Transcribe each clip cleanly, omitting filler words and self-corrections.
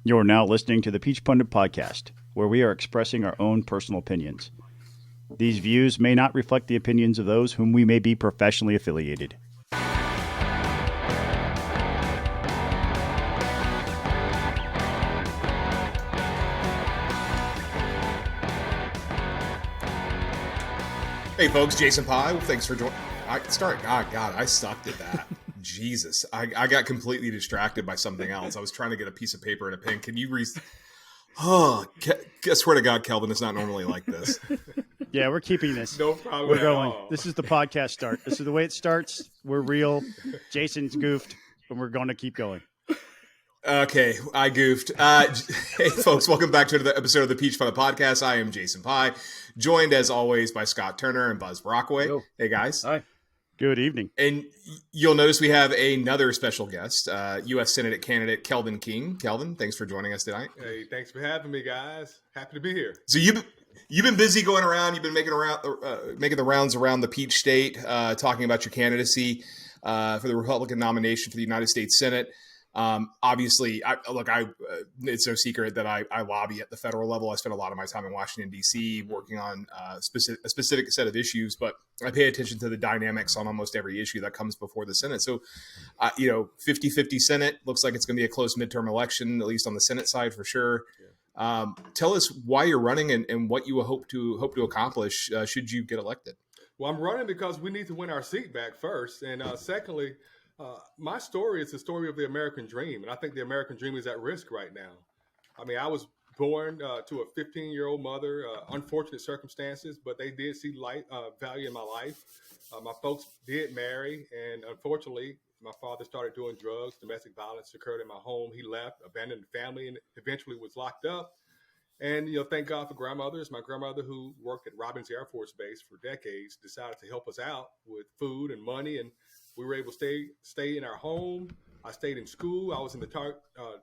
You're now listening to the Peach Pundit Podcast, where we are expressing our own personal opinions. These views may not reflect the opinions of those whom we may be professionally affiliated. Hey folks, Jason Pye. Thanks for joining. I sucked at that. Jesus, I got completely distracted by something else. I was trying to get a piece of paper and a pen. Can you swear to God, Kelvin, it's not normally like this. Yeah, we're keeping this. No problem. We're going. This is the podcast start. This is the way it starts. We're real. Jason's goofed, and we're going to keep going. Okay, I goofed. Hey, folks, welcome back to another episode of the Peach Pundit Podcast. I am Jason Pye, joined as always by Scott Turner and Buzz Brockway. Yo. Hey, guys. Hi. Good evening. And you'll notice we have another special guest, U.S. Senate candidate Kelvin King. Kelvin, thanks for joining us tonight. Hey, thanks for having me, guys. Happy to be here. So you've been busy going around. You've been making the rounds around the Peach State, talking about your candidacy for the Republican nomination for the United States Senate. Obviously, it's no secret that I lobby at the federal level. I spend a lot of my time in Washington, D.C. working on a specific set of issues, but I pay attention to the dynamics on almost every issue that comes before the Senate. So, 50-50 Senate looks like it's going to be a close midterm election, at least on the Senate side for sure. Yeah. Tell us why you're running and what you hope to accomplish should you get elected. Well, I'm running because we need to win our seat back first. And secondly, my story is the story of the American dream. And I think the American dream is at risk right now. I mean, I was born to a 15-year-old mother, unfortunate circumstances, but they did see value in my life. My folks did marry. And unfortunately, my father started doing drugs. Domestic violence occurred in my home. He left, abandoned the family, and eventually was locked up. And, thank God for grandmothers. My grandmother, who worked at Robins Air Force Base for decades, decided to help us out with food and money. And we were able to stay in our home. I stayed in school. I was in the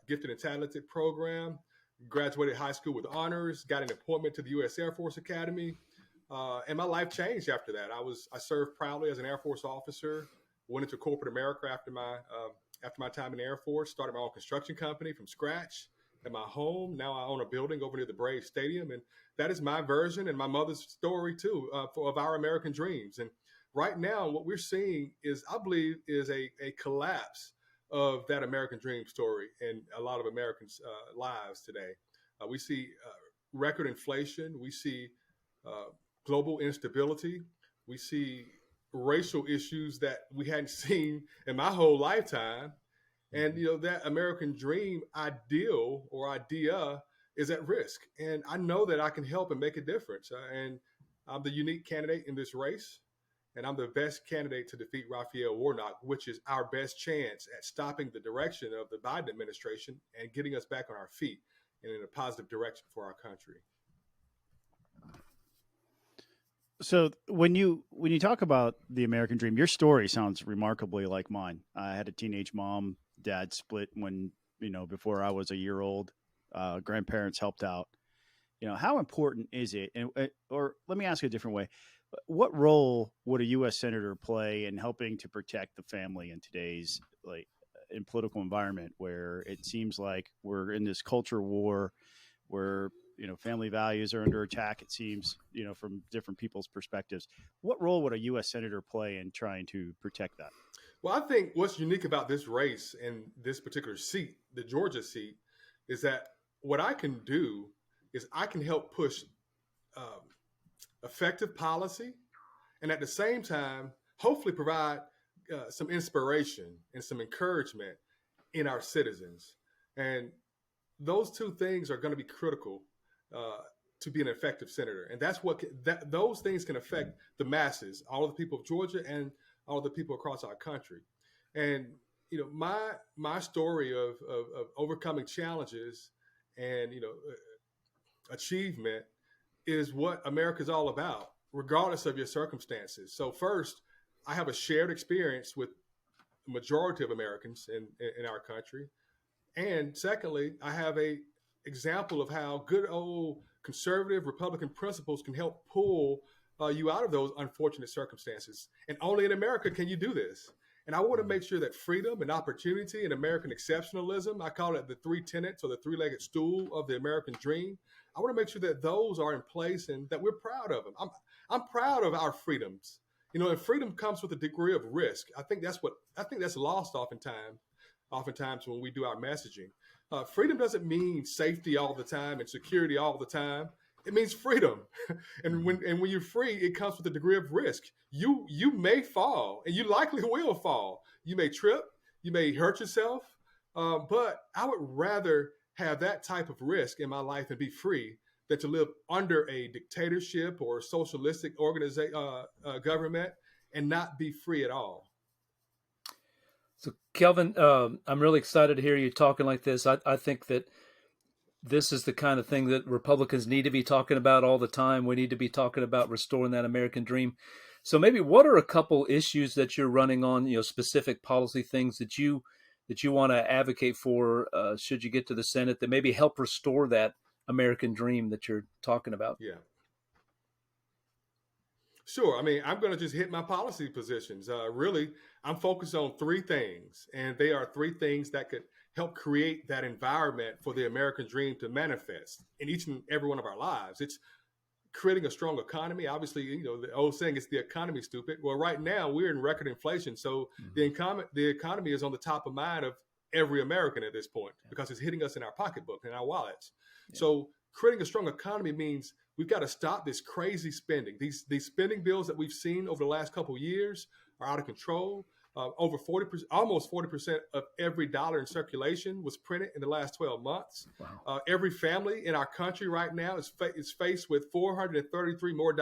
Gifted and Talented program, graduated high school with honors, got an appointment to the U.S. Air Force Academy. And my life changed after that. I served proudly as an Air Force officer, went into corporate America after my time in the Air Force, started my own construction company from scratch at my home. Now I own a building over near the Braves Stadium. And that is my version and my mother's story, too, of our American dreams. And right now, what we're seeing is, I believe, is a collapse of that American dream story in a lot of Americans' lives today. We see record inflation. We see global instability. We see racial issues that we hadn't seen in my whole lifetime. And, that American dream ideal or idea is at risk. And I know that I can help and make a difference. And I'm the unique candidate in this race. And I'm the best candidate to defeat Raphael Warnock, which is our best chance at stopping the direction of the Biden administration and getting us back on our feet and in a positive direction for our country. So when you talk about the American dream, your story sounds remarkably like mine. I had a teenage mom, dad split before I was a year old. Grandparents helped out. How important is it? Or let me ask you a different way. What role would a U.S. Senator play in helping to protect the family in today's in political environment where it seems like we're in this culture war where, family values are under attack, it seems, from different people's perspectives. What role would a U.S. Senator play in trying to protect that? Well, I think what's unique about this race and this particular seat, the Georgia seat, is that what I can do is I can help push effective policy, and at the same time, hopefully provide some inspiration and some encouragement in our citizens. And those two things are going to be critical to be an effective senator. And that's those things can affect the masses, all of the people of Georgia and all of the people across our country. And, my story of overcoming challenges and, achievement is what America's all about, regardless of your circumstances. So first, I have a shared experience with the majority of Americans in our country. And secondly, I have a example of how good old conservative Republican principles can help pull you out of those unfortunate circumstances. And only in America can you do this. And I want to make sure that freedom and opportunity and American exceptionalism, I call it the three tenets or the three-legged stool of the American dream. I want to make sure that those are in place and that we're proud of them. I'm proud of our freedoms. And freedom comes with a degree of risk. I think that's lost oftentimes when we do our messaging. Freedom doesn't mean safety all the time and security all the time. It means freedom. and when you're free, it comes with a degree of risk. You may fall, and you likely will fall. You may trip, you may hurt yourself, but I would rather have that type of risk in my life and be free than to live under a dictatorship or socialistic government and not be free at all. So, Kelvin, I'm really excited to hear you talking like this. I think that this is the kind of thing that Republicans need to be talking about all the time. We need to be talking about restoring that American dream. So maybe what are a couple issues that you're running on, specific policy things that you want to advocate for should you get to the Senate that maybe help restore that American dream that you're talking about? Yeah. Sure. I mean, I'm going to just hit my policy positions. Really, I'm focused on three things, and they are three things that could help create that environment for the American dream to manifest in each and every one of our lives. It's creating a strong economy. Obviously, the old saying is the economy stupid. Well, right now we're in record inflation. So the economy is on the top of mind of every American at this point because it's hitting us in our pocketbook and our wallets. Yeah. So creating a strong economy means we've got to stop this crazy spending. These spending bills that we've seen over the last couple of years are out of control. Over 40%, almost 40% of every dollar in circulation was printed in the last 12 months. Wow. Every family in our country right now is faced with $433 more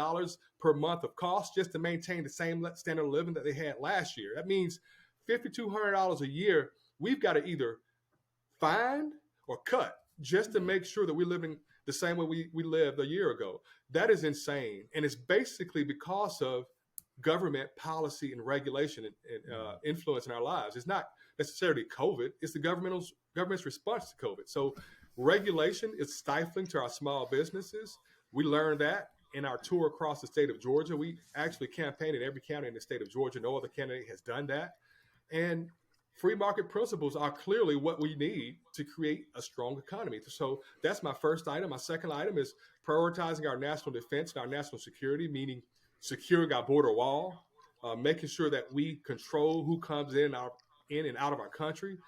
per month of cost just to maintain the same standard of living that they had last year. That means $5,200 a year we've got to either find or cut just to make sure that we're living the same way we lived a year ago. That is insane. And it's basically because of government policy and regulation and influence in our lives. It's not necessarily COVID. It's the government's response to COVID. So regulation is stifling to our small businesses. We learned that in our tour across the state of Georgia. We actually campaigned in every county in the state of Georgia. No other candidate has done that. And free market principles are clearly what we need to create a strong economy. So that's my first item. My second item is prioritizing our national defense and our national security, meaning securing our border wall, making sure that we control who comes in and out of our country,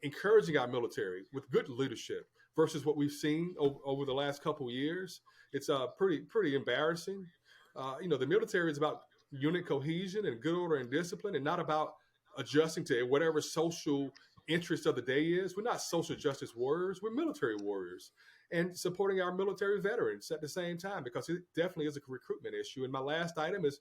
encouraging our military with good leadership versus what we've seen over the last couple of years. It's pretty embarrassing. The military is about unit cohesion and good order and discipline, and not about adjusting to whatever social interest of the day is. We're not social justice warriors. We're military warriors. And supporting our military veterans at the same time, because it definitely is a recruitment issue. And my last item is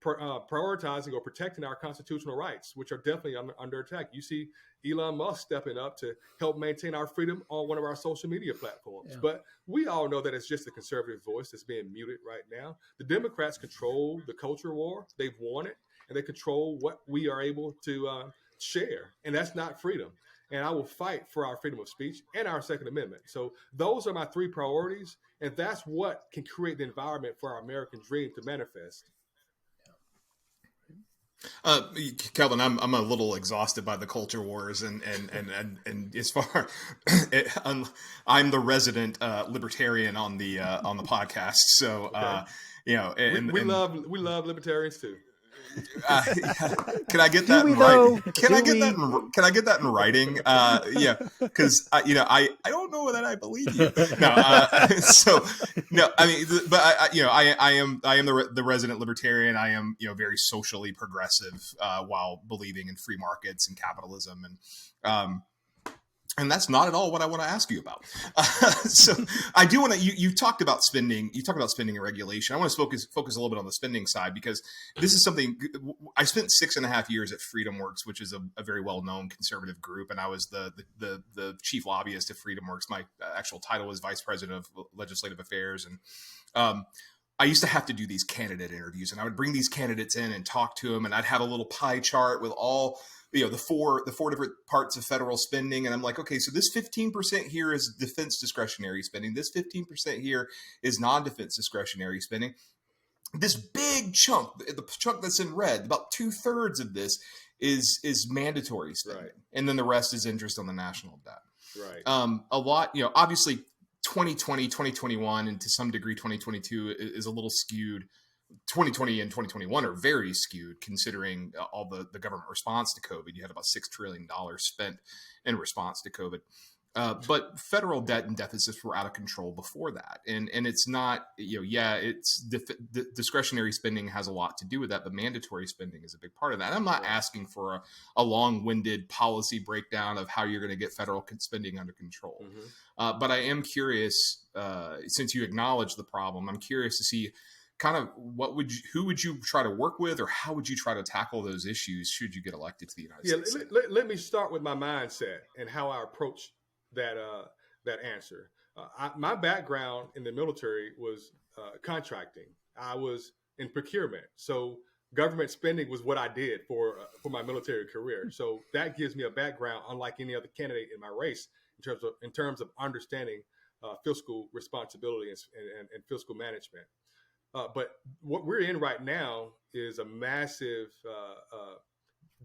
prioritizing or protecting our constitutional rights, which are definitely under attack. You see Elon Musk stepping up to help maintain our freedom on one of our social media platforms. Yeah. But we all know that it's just the conservative voice that's being muted right now. The Democrats control the culture war. They've won it, and they control what we are able to share. And that's not freedom. And I will fight for our freedom of speech and our Second Amendment. So those are my three priorities, and that's what can create the environment for our American dream to manifest. Kelvin, I'm a little exhausted by the culture wars, and as far I'm the resident libertarian on the podcast. So okay. We love libertarians too. Can I get that in writing? Can I get that in writing? Yeah, because I don't know that I believe you. No, I mean, but I am the resident libertarian. I am very socially progressive while believing in free markets and capitalism, and that's not at all what I want to ask you about. So I do want to. You talked about spending. You talked about spending and regulation. I want to focus a little bit on the spending side, because this is something. I spent 6.5 years at FreedomWorks, which is a very well known conservative group, and I was the chief lobbyist at FreedomWorks. My actual title was vice president of legislative affairs, and I used to have to do these candidate interviews, and I would bring these candidates in and talk to them, and I'd have a little pie chart with all. The four different parts of federal spending. And I'm like, okay, so this 15% here is defense discretionary spending. This 15% here is non-defense discretionary spending. This big chunk, the chunk that's in red, about 2/3 of this is mandatory spending, Right. and then the rest is interest on the national debt. Right. A lot, obviously 2020, 2021, and to some degree 2022 is a little skewed. 2020 and 2021 are very skewed considering all the government response to COVID. You had about $6 trillion spent in response to COVID. But federal debt and deficits were out of control before that. And it's not, it's discretionary spending has a lot to do with that, but mandatory spending is a big part of that. I'm not asking for a long-winded policy breakdown of how you're going to get federal spending under control. But I am curious, since you acknowledge the problem, I'm curious to see kind of who would you try to work with, or how would you try to tackle those issues should you get elected to the United States? Let me start with my mindset and how I approach that answer. My background in the military was contracting. I was in procurement, so government spending was what I did for my military career. So that gives me a background unlike any other candidate in my race in terms of understanding fiscal responsibility and fiscal management. But what we're in right now is a massive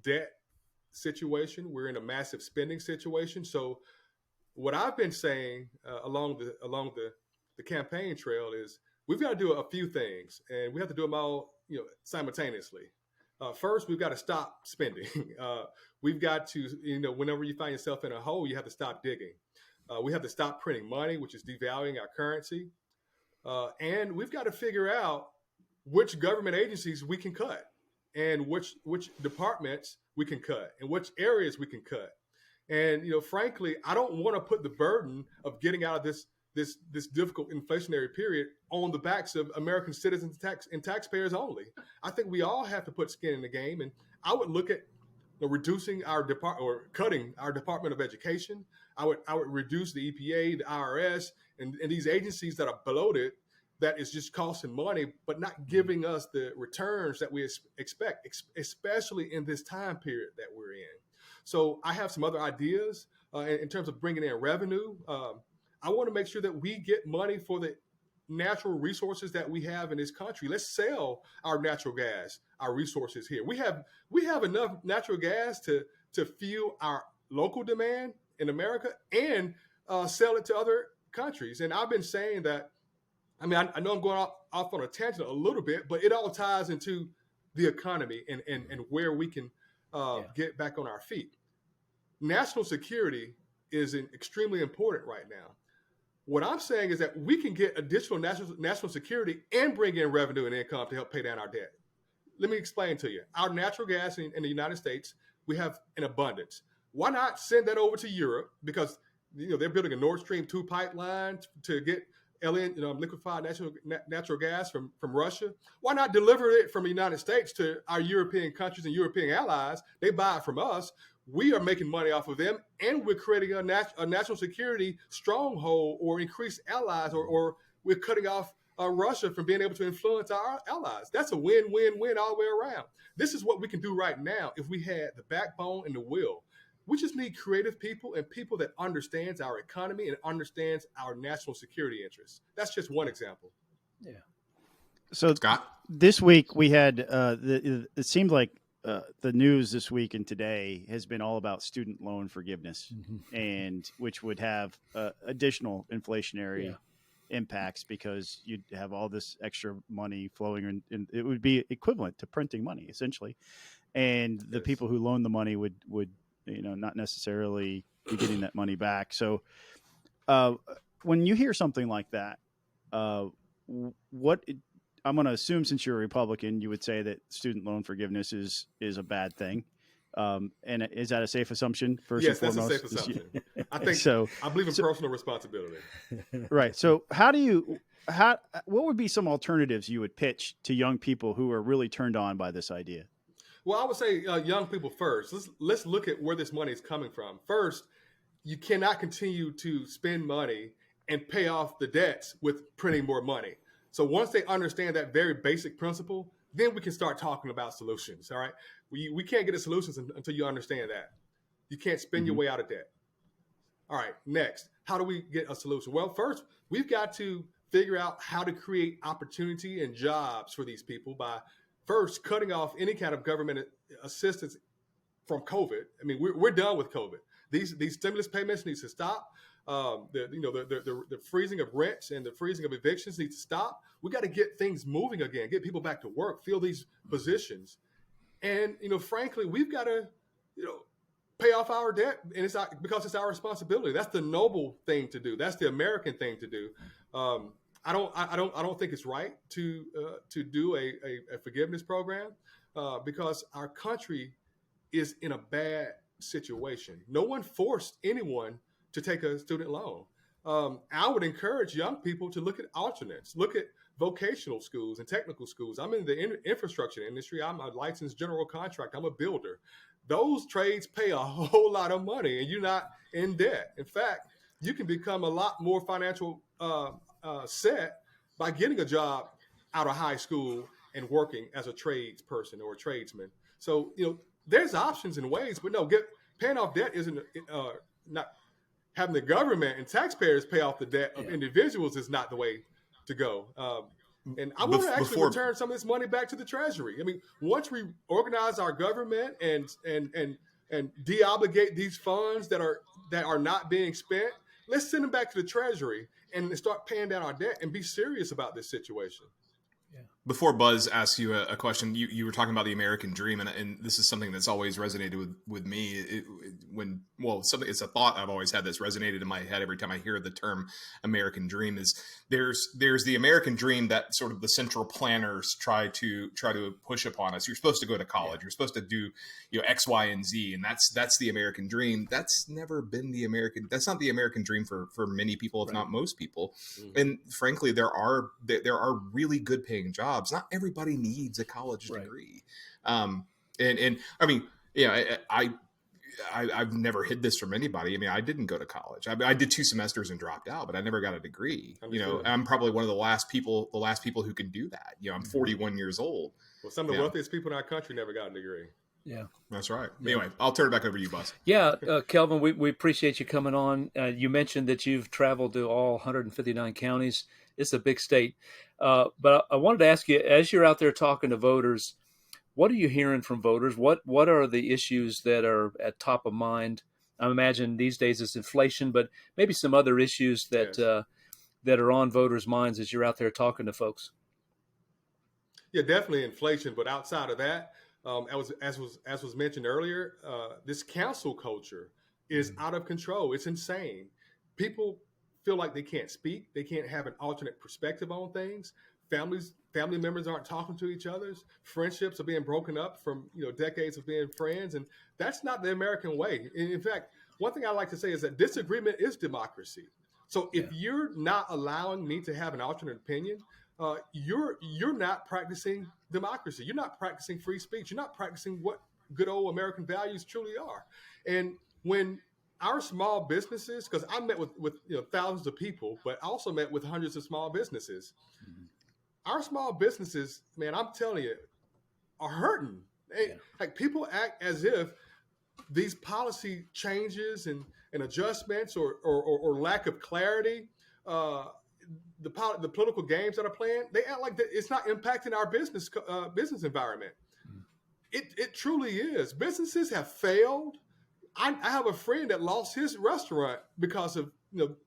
debt situation. We're in a massive spending situation. So what I've been saying along the campaign trail is we've got to do a few things, and we have to do them all simultaneously. First, we've got to stop spending. We've got to, whenever you find yourself in a hole, you have to stop digging. We have to stop printing money, which is devaluing our currency. And we've got to figure out which government agencies we can cut, and which departments we can cut, and which areas we can cut. And frankly, I don't want to put the burden of getting out of this difficult inflationary period on the backs of American citizens and taxpayers only. I think we all have to put skin in the game, and I would look at reducing cutting our Department of Education. I would reduce the EPA, the IRS, and these agencies that are bloated, that is just costing money, but not giving us the returns that we expect, especially in this time period that we're in. So I have some other ideas in terms of bringing in revenue. I want to make sure that we get money for the natural resources that we have in this country. Let's sell our natural gas, our resources here. We have enough natural gas to fuel our local demand in America and sell it to other countries. And I've been saying that, I know I'm going off on a tangent a little bit, but it all ties into the economy and where we can get back on our feet. National security is extremely important right now. What I'm saying is that we can get additional national security and bring in revenue and income to help pay down our debt. Let me explain to you. Our natural gas in the United States, we have an abundance. Why not send that over to Europe? Because they're building a Nord Stream 2 pipeline to get liquefied natural gas from Russia. Why not deliver it from the United States to our European countries and European allies? They buy it from us. We are making money off of them, and we're creating a national security stronghold or increased allies, or we're cutting off Russia from being able to influence our allies. That's a win-win-win all the way around. This is what we can do right now if we had the backbone and the will. We just need creative people and people that understands our economy and understands our national security interests. That's just one example. Yeah. So Scott, this week we had it seemed like the news this week and today has been all about student loan forgiveness, and which would have additional inflationary impacts because you'd have all this extra money flowing, and it would be equivalent to printing money essentially, and the people who loan the money would not necessarily be getting that money back. So when you hear something like that, I'm going to assume, since you're a Republican, you would say that student loan forgiveness is a bad thing. And is that a safe assumption? First yes, and foremost? That's a safe assumption. I think so. I believe in personal responsibility. Right. So what would be some alternatives you would pitch to young people who are really turned on by this idea? Well, I would say young people first. Let's look at where this money is coming from. First, you cannot continue to spend money and pay off the debts with printing more money. So once they understand that very basic principle, then we can start talking about solutions. All right. We can't get the solutions until you understand that. You can't spend your way out of debt. All right. Next, how do we get a solution? Well, first, we've got to figure out how to create opportunity and jobs for these people by first cutting off any kind of government assistance from COVID. I mean, we're done with COVID. These stimulus payments need to stop. The freezing of rents and the freezing of evictions needs to stop. We got to get things moving again, get people back to work, fill these positions. And, frankly, we've got to, pay off our debt, and because it's our responsibility. That's the noble thing to do. That's the American thing to do. I don't think it's right to do a forgiveness program because our country is in a bad situation. No one forced anyone to take a student loan. I would encourage young people to look at alternates, look at vocational schools and technical schools. I'm in the infrastructure industry. I'm a licensed general contractor. I'm a builder. Those trades pay a whole lot of money, and you're not in debt. In fact, you can become a lot more financial set by getting a job out of high school and working as a tradesperson or a tradesman. So, there's options and ways, but no, paying off debt isn't not having the government and taxpayers pay off the debt of individuals is not the way to go. And I want to actually return some of this money back to the Treasury. I mean, once we organize our government and de-obligate these funds that are not being spent, let's send them back to the Treasury and start paying down our debt and be serious about this situation. Before Buzz asks you a question, you were talking about the American dream, and this is something that's always resonated with me. It's a thought I've always had that's resonated in my head every time I hear the term American dream. Is there's the American dream that sort of the central planners try to push upon us. You're supposed to go to college. You're supposed to do X, Y, and Z, and that's the American dream. That's never been the American. That's not the American dream for many people, if not most people. Mm-hmm. And frankly, there are really good paying jobs. Not everybody needs a college degree. And I mean, I've never hid this from anybody. I mean, I didn't go to college. I did 2 semesters and dropped out, but I never got a degree. I'm probably one of the last people who can do that. I'm 41 years old. Well, some of the wealthiest people in our country never got a degree. Yeah, that's right. Anyway, I'll turn it back over to you, Buzz. Yeah, Kelvin, we appreciate you coming on. You mentioned that you've traveled to all 159 counties. It's a big state. But I wanted to ask you, as you're out there talking to voters, what are you hearing from voters? What are the issues that are at top of mind? I imagine these days it's inflation, but maybe some other issues that are on voters' minds as you're out there talking to folks. Yeah, definitely inflation. But outside of that, as was mentioned earlier, this council culture is out of control. It's insane. People feel like they can't speak. They can't have an alternate perspective on things. Family members aren't talking to each other. Friendships are being broken up from decades of being friends, and that's not the American way. In fact, one thing I like to say is that disagreement is democracy. So if you're not allowing me to have an alternate opinion, you're not practicing democracy. You're not practicing free speech. You're not practicing what good old American values truly are. And when our small businesses, because I met with thousands of people, but I also met with hundreds of small businesses. Mm-hmm. Our small businesses, man, I'm telling you, are hurting. Like people act as if these policy changes and adjustments or lack of clarity, the political games that are playing, they act like that it's not impacting our business environment. Mm-hmm. It truly is. Businesses have failed. I have a friend that lost his restaurant because of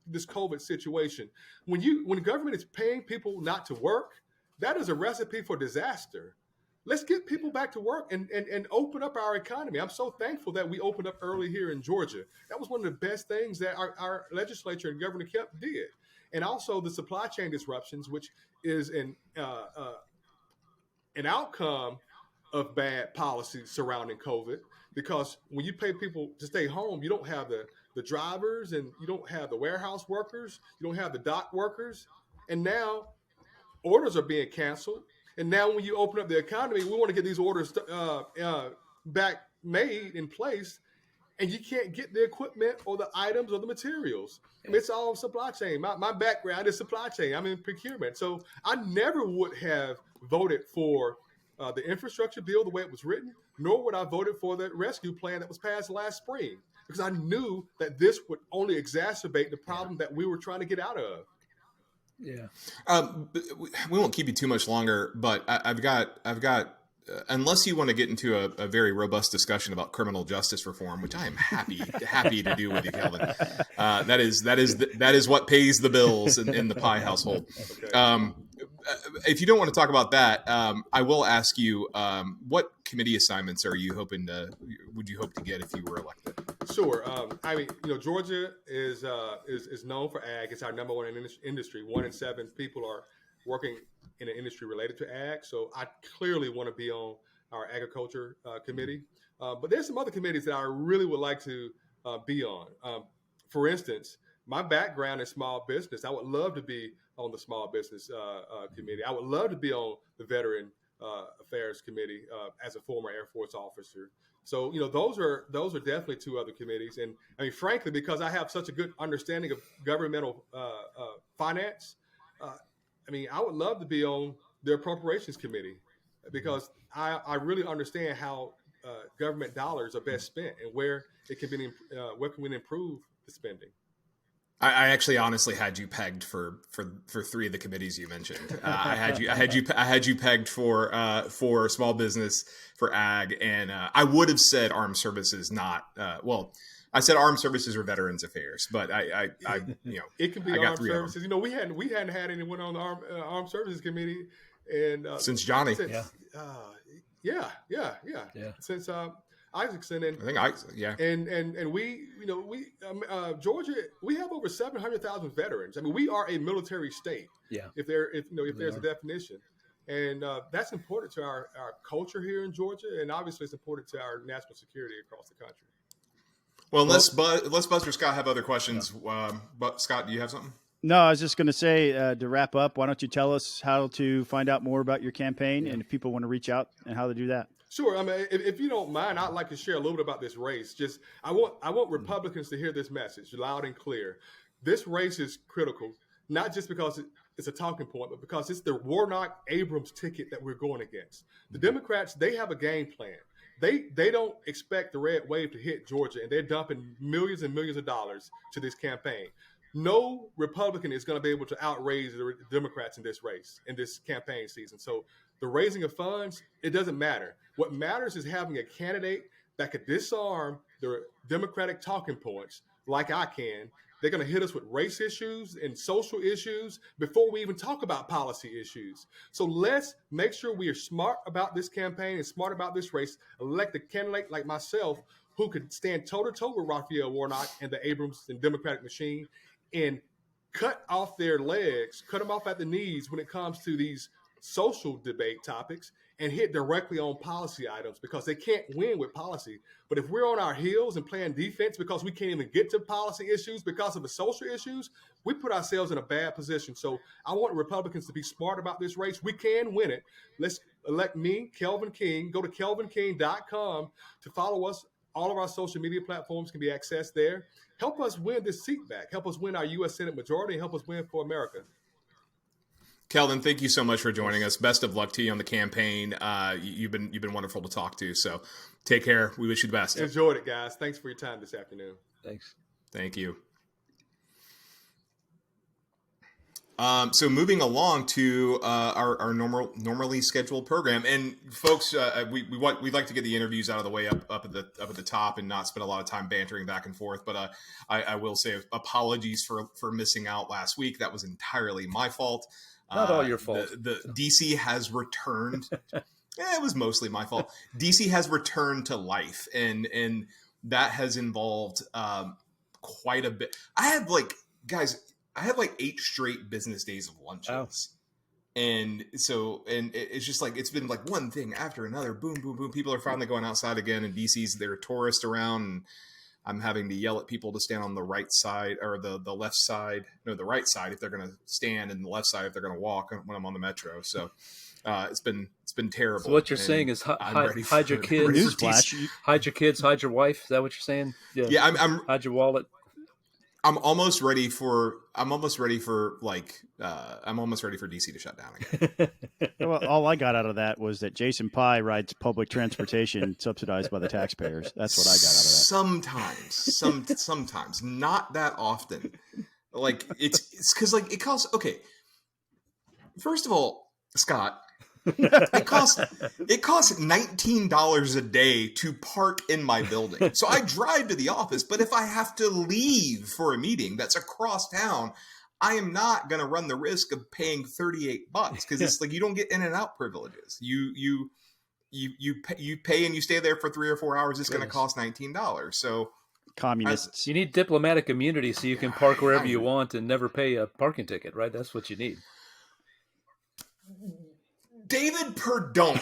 this COVID situation. When the government is paying people not to work, that is a recipe for disaster. Let's get people back to work and open up our economy. I'm so thankful that we opened up early here in Georgia. That was one of the best things that our legislature and Governor Kemp did. And also the supply chain disruptions, which is an outcome of bad policy surrounding COVID. Because when you pay people to stay home, you don't have the drivers and you don't have the warehouse workers, you don't have the dock workers. And now orders are being canceled. And now when you open up the economy, we want to get these orders back made in place. And you can't get the equipment or the items or the materials. I mean, it's all supply chain. My background is supply chain. I'm in procurement. So I never would have voted for the infrastructure bill the way it was written, nor would I have voted for the rescue plan that was passed last spring, because I knew that this would only exacerbate the problem that we were trying to get out of. Yeah. We won't keep you too much longer, but I've got unless you want to get into a very robust discussion about criminal justice reform, which I am happy to do with you, Kelvin. That is what pays the bills in the Pie household. Okay. If you don't want to talk about that, I will ask you, what committee assignments would you hope to get if you were elected? Sure. I mean, Georgia is known for ag. It's our number one industry. 1 in 7 people are working in an industry related to ag. So I clearly want to be on our agriculture committee. But there's some other committees that I really would like to be on. For instance, my background in small business, I would love to be on the small business committee. I would love to be on the veteran affairs committee as a former Air Force officer. So, those are definitely 2 other committees. And I mean, frankly, because I have such a good understanding of governmental finance, I mean, I would love to be on the appropriations committee because I really understand how government dollars are best spent and where can we improve the spending. I actually honestly had you pegged for 3 of the committees you mentioned. I had you pegged for small business, for ag, and I would have said armed services, not I said armed services or veterans affairs, but it can be armed services. We hadn't had anyone on the armed services committee, and since Johnny, since Isaacson, and I think and we Georgia, we have over 700,000 veterans. I mean, we are a military state. Yeah. If there's a definition, and that's important to our culture here in Georgia, and obviously it's important to our national security across the country. Well, let's Buzz or Scott have other questions. But Scott, do you have something? No, I was just going to say to wrap up, why don't you tell us how to find out more about your campaign and if people want to reach out and how to do that? Sure. I mean, if you don't mind, I'd like to share a little bit about this race. I want Republicans to hear this message loud and clear. This race is critical, not just because it's a talking point, but because it's the Warnock-Abrams ticket that we're going against. The Democrats, they have a game plan. They don't expect the red wave to hit Georgia, and they're dumping millions and millions of dollars to this campaign. No Republican is going to be able to outraise the Democrats in this race, in this campaign season. So the raising of funds, it doesn't matter. What matters is having a candidate that could disarm the Democratic talking points like I can. They're going to hit us with race issues and social issues before we even talk about policy issues. So let's make sure we are smart about this campaign and smart about this race. Elect a candidate like myself who could stand toe-to-toe with Raphael Warnock and the Abrams and Democratic machine and cut off their legs, cut them off at the knees when it comes to these social debate topics and hit directly on policy items because they can't win with policy. But if we're on our heels and playing defense because we can't even get to policy issues because of the social issues, we put ourselves in a bad position. So I want Republicans to be smart about this race. We can win it. Let's elect me, Kelvin King. Go to kelvinking.com to follow us. All of our social media platforms can be accessed there. Help us win this seat back. Help us win our U.S. Senate majority and help us win for America. Kelvin, thank you so much for joining us. Best of luck to you on the campaign. You've been wonderful to talk to. So take care. We wish you the best. Enjoyed it, guys. Thanks for your time this afternoon. Thanks. Thank you. So moving along to our normally scheduled program, and folks, we'd like to get the interviews out of the way up at the top and not spend a lot of time bantering back and forth. But I will say apologies for missing out last week. That was entirely my fault. Not all your fault. The DC has returned. It was mostly my fault. DC has returned to life, and that has involved quite a bit. I had like 8 straight business days of lunches. Oh. And it's just like, it's been like one thing after another, boom, boom, boom. People are finally going outside again, and DC's, there are tourists around, and I'm having to yell at people to stand on the right side or the left side. No, the right side if they're going to stand, and the left side if they're going to walk when I'm on the metro. So it's been terrible. So what you're saying is hide your kids, hide your kids, hide your wife. Is that what you're saying? Yeah. I'm hide your wallet. I'm almost ready for DC to shut down again. Well, all I got out of that was that Jason Pye rides public transportation subsidized by the taxpayers. That's what I got out of that. Sometimes, not that often. Like it's because like it costs. Okay, first of all, Scott, It costs $19 a day to park in my building. So I drive to the office, but if I have to leave for a meeting that's across town, I am not going to run the risk of paying $38 because it's like you don't get in and out privileges. You pay and you stay there for 3 or 4 hours. It's going to cost $19. So communists. You need diplomatic immunity so you can park wherever you want and never pay a parking ticket, right? That's what you need. David Perdue.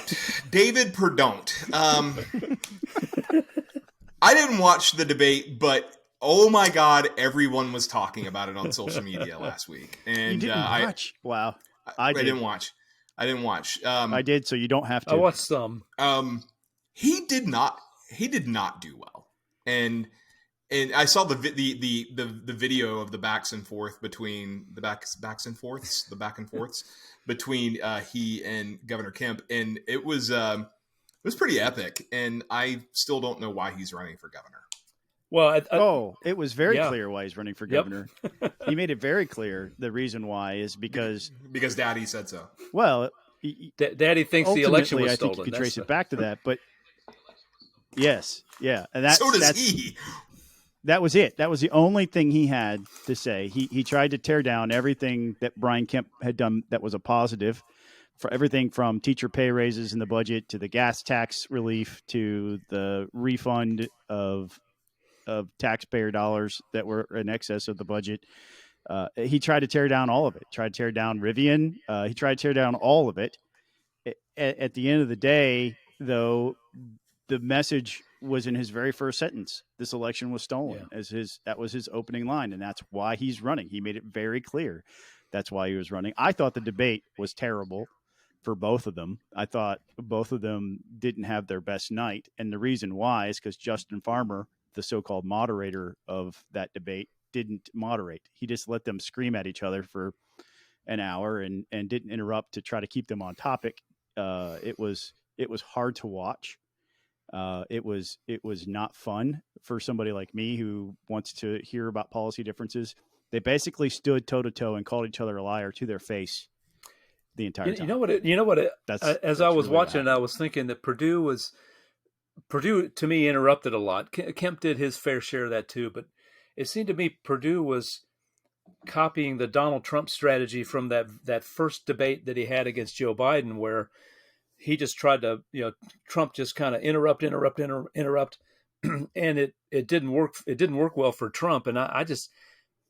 I didn't watch the debate, but oh my God, everyone was talking about it on social media last week. And you didn't watch? Wow. I didn't watch. I did, so you don't have to. I watched some. He did not do well. And I saw the video of the back and forths between he and Governor Kemp, and it was pretty epic. And I still don't know why he's running for governor. Well, it was very clear why he's running for governor. He made it very clear. The reason why is because Daddy said so. Well, Daddy thinks the election was stolen. I think you could trace it back to that, but yes, yeah, and so does he. That was it. That was the only thing he had to say. He tried to tear down everything that Brian Kemp had done that was a positive, for everything from teacher pay raises in the budget to the gas tax relief to the refund of taxpayer dollars that were in excess of the budget. He tried to tear down all of it. Tried to tear down Rivian. He tried to tear down all of it. At the end of the day, though, the message was in his very first sentence. This election was stolen. That was his opening line. And that's why he's running. He made it very clear. That's why he was running. I thought the debate was terrible for both of them. I thought both of them didn't have their best night. And the reason why is because Justin Farmer, the so-called moderator of that debate, didn't moderate. He just let them scream at each other for an hour and didn't interrupt to try to keep them on topic. It was hard to watch. It was not fun for somebody like me who wants to hear about policy differences. They basically stood toe to toe and called each other a liar to their face the entire time. You know what? As I was watching it, I was thinking that Purdue to me interrupted a lot. Kemp did his fair share of that too, but it seemed to me Perdue was copying the Donald Trump strategy from that first debate that he had against Joe Biden, where he just tried to, Trump just kind of interrupt, and it didn't work. It didn't work well for Trump. And I just,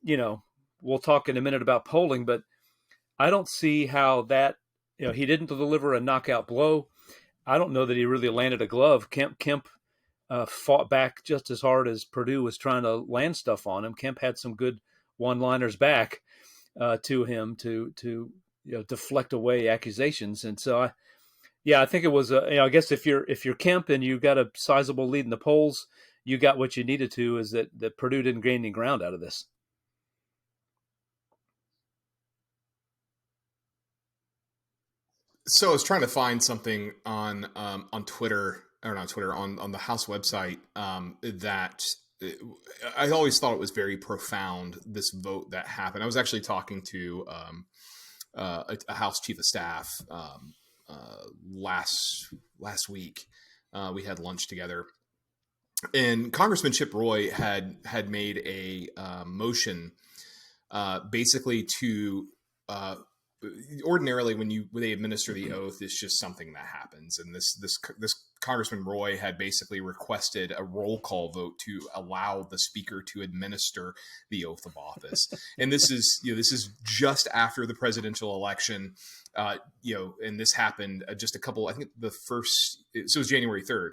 we'll talk in a minute about polling, but I don't see how that, he didn't deliver a knockout blow. I don't know that he really landed a glove. Kemp fought back just as hard as Perdue was trying to land stuff on him. Kemp had some good one-liners back to him to deflect away accusations. And so I think it was I guess if you're Kemp and you got a sizable lead in the polls, you got what you needed to. Is that Perdue didn't gain any ground out of this. So I was trying to find something on Twitter, or not Twitter, on the House website that I always thought it was very profound, this vote that happened. I was actually talking to a House Chief of Staff last week. We had lunch together, and Congressman Chip Roy had made a motion basically to ordinarily when they administer the oath, it's just something that happens. And this Congressman Roy had basically requested a roll call vote to allow the speaker to administer the oath of office. And this is just after the presidential election, and this happened just a couple, I think so it was January 3rd.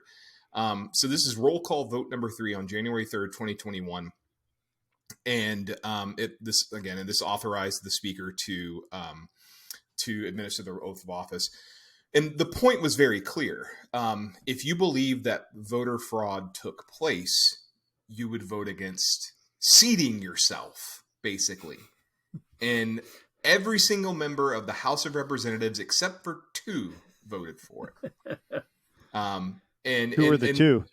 So this is roll call vote number 3 on January 3rd, 2021. And this authorized the speaker to administer the oath of office. And the point was very clear. If you believe that voter fraud took place, you would vote against seating yourself, basically. And every single member of the House of Representatives, except for 2, voted for it. Who were the 2?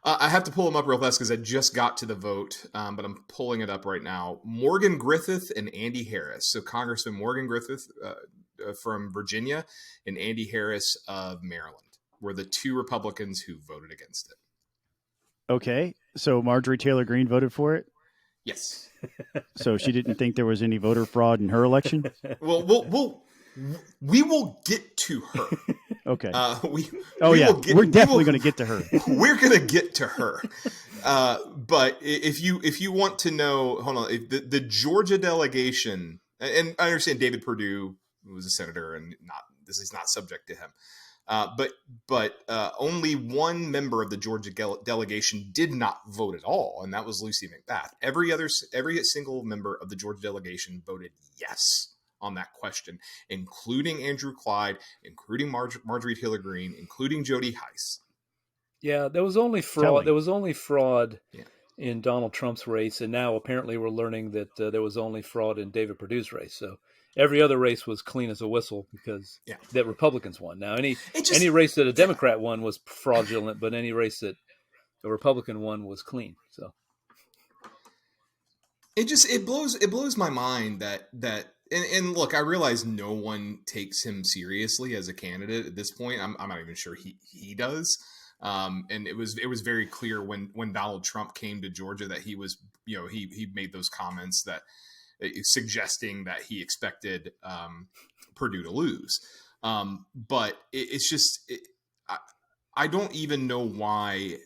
I have to pull them up real fast because I just got to the vote, but I'm pulling it up right now. Morgan Griffith and Andy Harris. So Congressman Morgan Griffith from Virginia and Andy Harris of Maryland were the two Republicans who voted against it. Okay, so Marjorie Taylor Greene voted for it. Yes. So she didn't think there was any voter fraud in her election. Well, we will get to her. Okay. We're definitely going to get to her. We're going to get to her. But if you want to know, hold on, the Georgia delegation, and I understand David Perdue was a senator, and this is not subject to him. But only one member of the Georgia delegation did not vote at all, and that was Lucy McBath. Every single member of the Georgia delegation voted yes on that question, including Andrew Clyde, including Marjorie Taylor Greene, including Jody Hice. Yeah, there was only fraud. There was only fraud Yeah. in Donald Trump's race, and now apparently we're learning that there was only fraud in David Perdue's race. So every other race was clean as a whistle because that Republicans won. Now any race that a Democrat won was fraudulent, but any race that a Republican won was clean. So it blows my mind that and look, I realize no one takes him seriously as a candidate at this point. I'm not even sure he does. And it was very clear when Donald Trump came to Georgia that he was, he made those comments that suggesting that he expected Perdue to lose. But it's just, I don't even know why.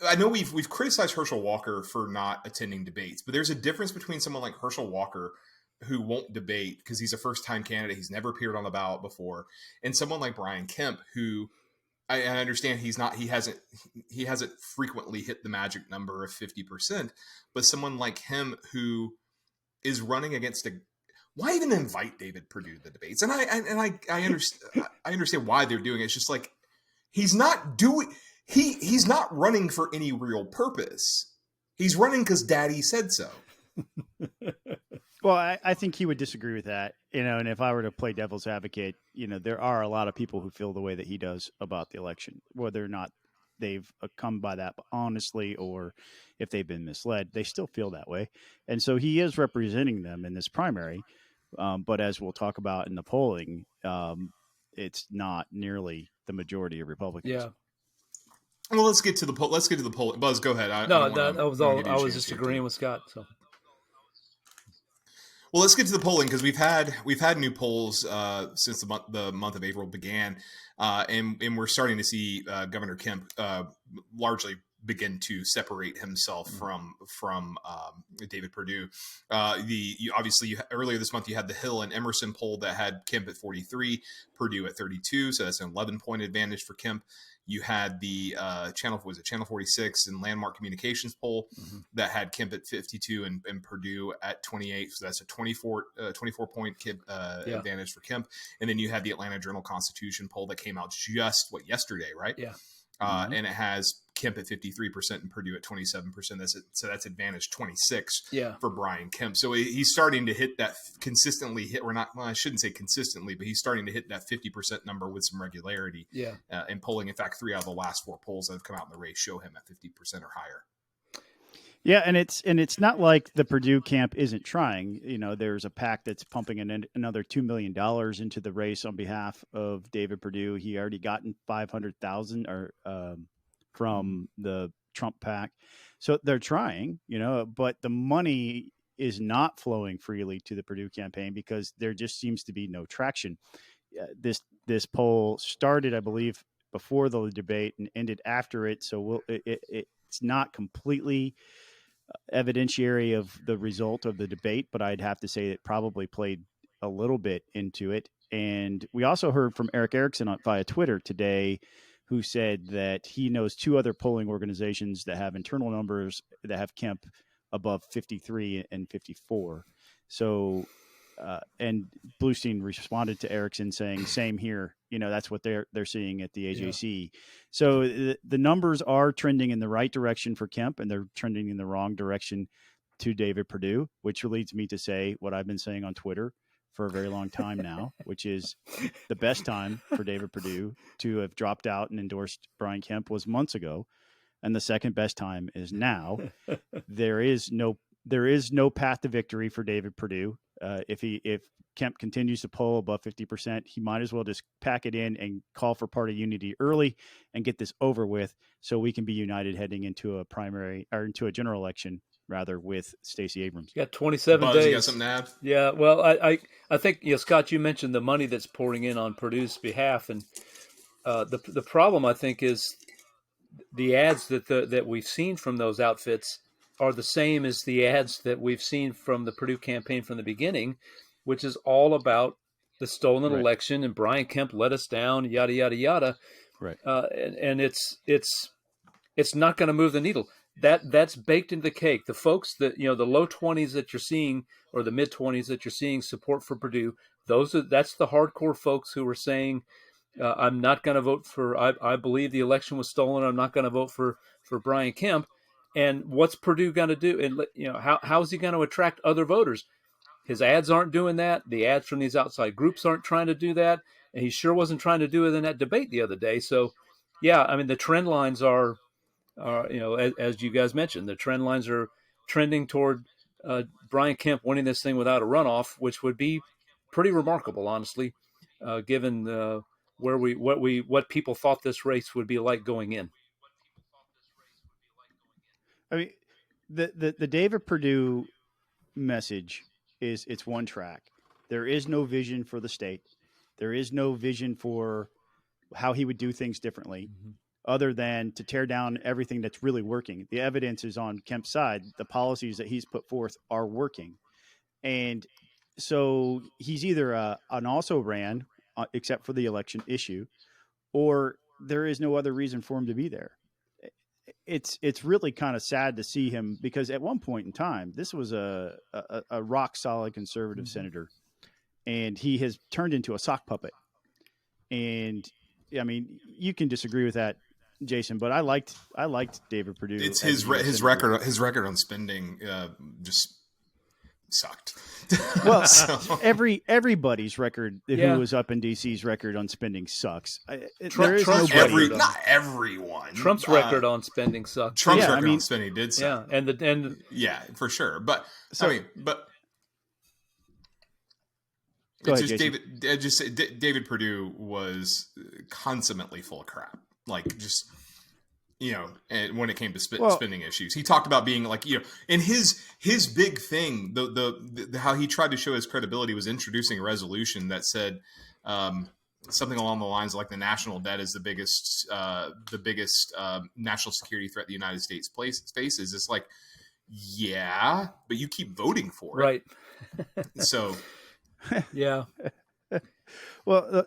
I know we've criticized Herschel Walker for not attending debates, but there's a difference between someone like Herschel Walker who won't debate because he's a first-time candidate, he's never appeared on the ballot before, and someone like Brian Kemp who I understand he hasn't frequently hit the magic number of 50%, but someone like him who is running against why even invite David Perdue to the debates? And I understand why they're doing it. It's just like he's not running for any real purpose. He's running because Daddy said so. Well, I think he would disagree with that, and if I were to play devil's advocate, there are a lot of people who feel the way that he does about the election, whether or not they've come by that honestly or if they've been misled, they still feel that way. And so he is representing them in this primary. But as we'll talk about in the polling, it's not nearly the majority of Republicans. Yeah. Well, let's get to the poll. Buzz, go ahead. I was just agreeing with Scott. So. Well, let's get to the polling because we've had new polls since the month of April began, and we're starting to see Governor Kemp largely begin to separate himself from David Perdue. Earlier this month you had the Hill and Emerson poll that had Kemp at 43, Perdue at 32, so that's an 11-point advantage for Kemp. You had the Channel 46 and Landmark Communications poll that had Kemp at 52 and Perdue at 28. So that's a 24-point advantage for Kemp. And then you had the Atlanta Journal-Constitution poll that came out just yesterday, right? Yeah. And it has Kemp at 53% and Perdue at 27%. That's advantage 26 for Brian Kemp. So he's starting to hit that consistently I shouldn't say consistently, but he's starting to hit that 50% number with some regularity in polling. In fact, 3 out of the last 4 polls that have come out in the race show him at 50% or higher. Yeah, and it's not like the Perdue camp isn't trying. There's a PAC that's pumping another $2 million into the race on behalf of David Perdue. He already gotten $500,000 from the Trump PAC, so they're trying. But the money is not flowing freely to the Perdue campaign because there just seems to be no traction. This poll started, I believe, before the debate and ended after it, so it's not completely evidentiary of the result of the debate, but I'd have to say it probably played a little bit into it. And we also heard from Eric Erickson via Twitter today, who said that he knows 2 other polling organizations that have internal numbers that have Kemp above 53 and 54. So, and Bluestein responded to Erickson saying, "Same here. That's what they're seeing at the AJC." Yeah. So the numbers are trending in the right direction for Kemp, and they're trending in the wrong direction to David Perdue, which leads me to say what I've been saying on Twitter for a very long time now, which is the best time for David Perdue to have dropped out and endorsed Brian Kemp was months ago, and the second best time is now. There is no There is no path to victory for David Perdue. If Kemp continues to poll above 50%, he might as well just pack it in and call for party unity early and get this over with, so we can be united heading into a primary or into a general election rather with Stacey Abrams. You got 27 Buzz, days. you got something to add? Yeah, well, I think, Scott, you mentioned the money that's pouring in on Purdue's behalf, and the problem, I think, is the ads that we've seen from those outfits are the same as the ads that we've seen from the Perdue campaign from the beginning, which is all about the stolen election and Brian Kemp let us down, yada yada yada. Right. And it's not going to move the needle. That's baked into the cake. The folks that the low 20s that you're seeing, or the mid 20s that you're seeing support for Perdue, that's the hardcore folks who are saying, I'm not going to vote for. I believe the election was stolen. I'm not going to vote for Brian Kemp. And what's Perdue going to do? And how is he going to attract other voters? His ads aren't doing that. The ads from these outside groups aren't trying to do that. And he sure wasn't trying to do it in that debate the other day. So, yeah, I mean, the trend lines are as you guys mentioned, the trend lines are trending toward Brian Kemp winning this thing without a runoff, which would be pretty remarkable, honestly, given what people thought this race would be like going in. I mean, the David Perdue message is it's one track. There is no vision for the state. There is no vision for how he would do things differently, other than to tear down everything that's really working. The evidence is on Kemp's side. The policies that he's put forth are working. And so he's either an also ran, except for the election issue, or there is no other reason for him to be there. It's really kind of sad to see him, because at one point in time, this was a rock solid conservative senator, and he has turned into a sock puppet. And I mean, you can disagree with that, Jason, but I liked David Perdue. It's his record on spending just sucked. Well, everybody's record who was up in DC's record on spending sucks. Trump's not everyone. Trump's record on spending sucks. Trump's record on spending did suck. Yeah, and yeah, for sure. But David Perdue was consummately full of crap. Like, just, and when it came to spending issues, he talked about being like, and his big thing, the how he tried to show his credibility was introducing a resolution that said something along the lines of, like, the national debt is the biggest national security threat the United States faces. It's like, yeah, but you keep voting for it, right? So, yeah. Well,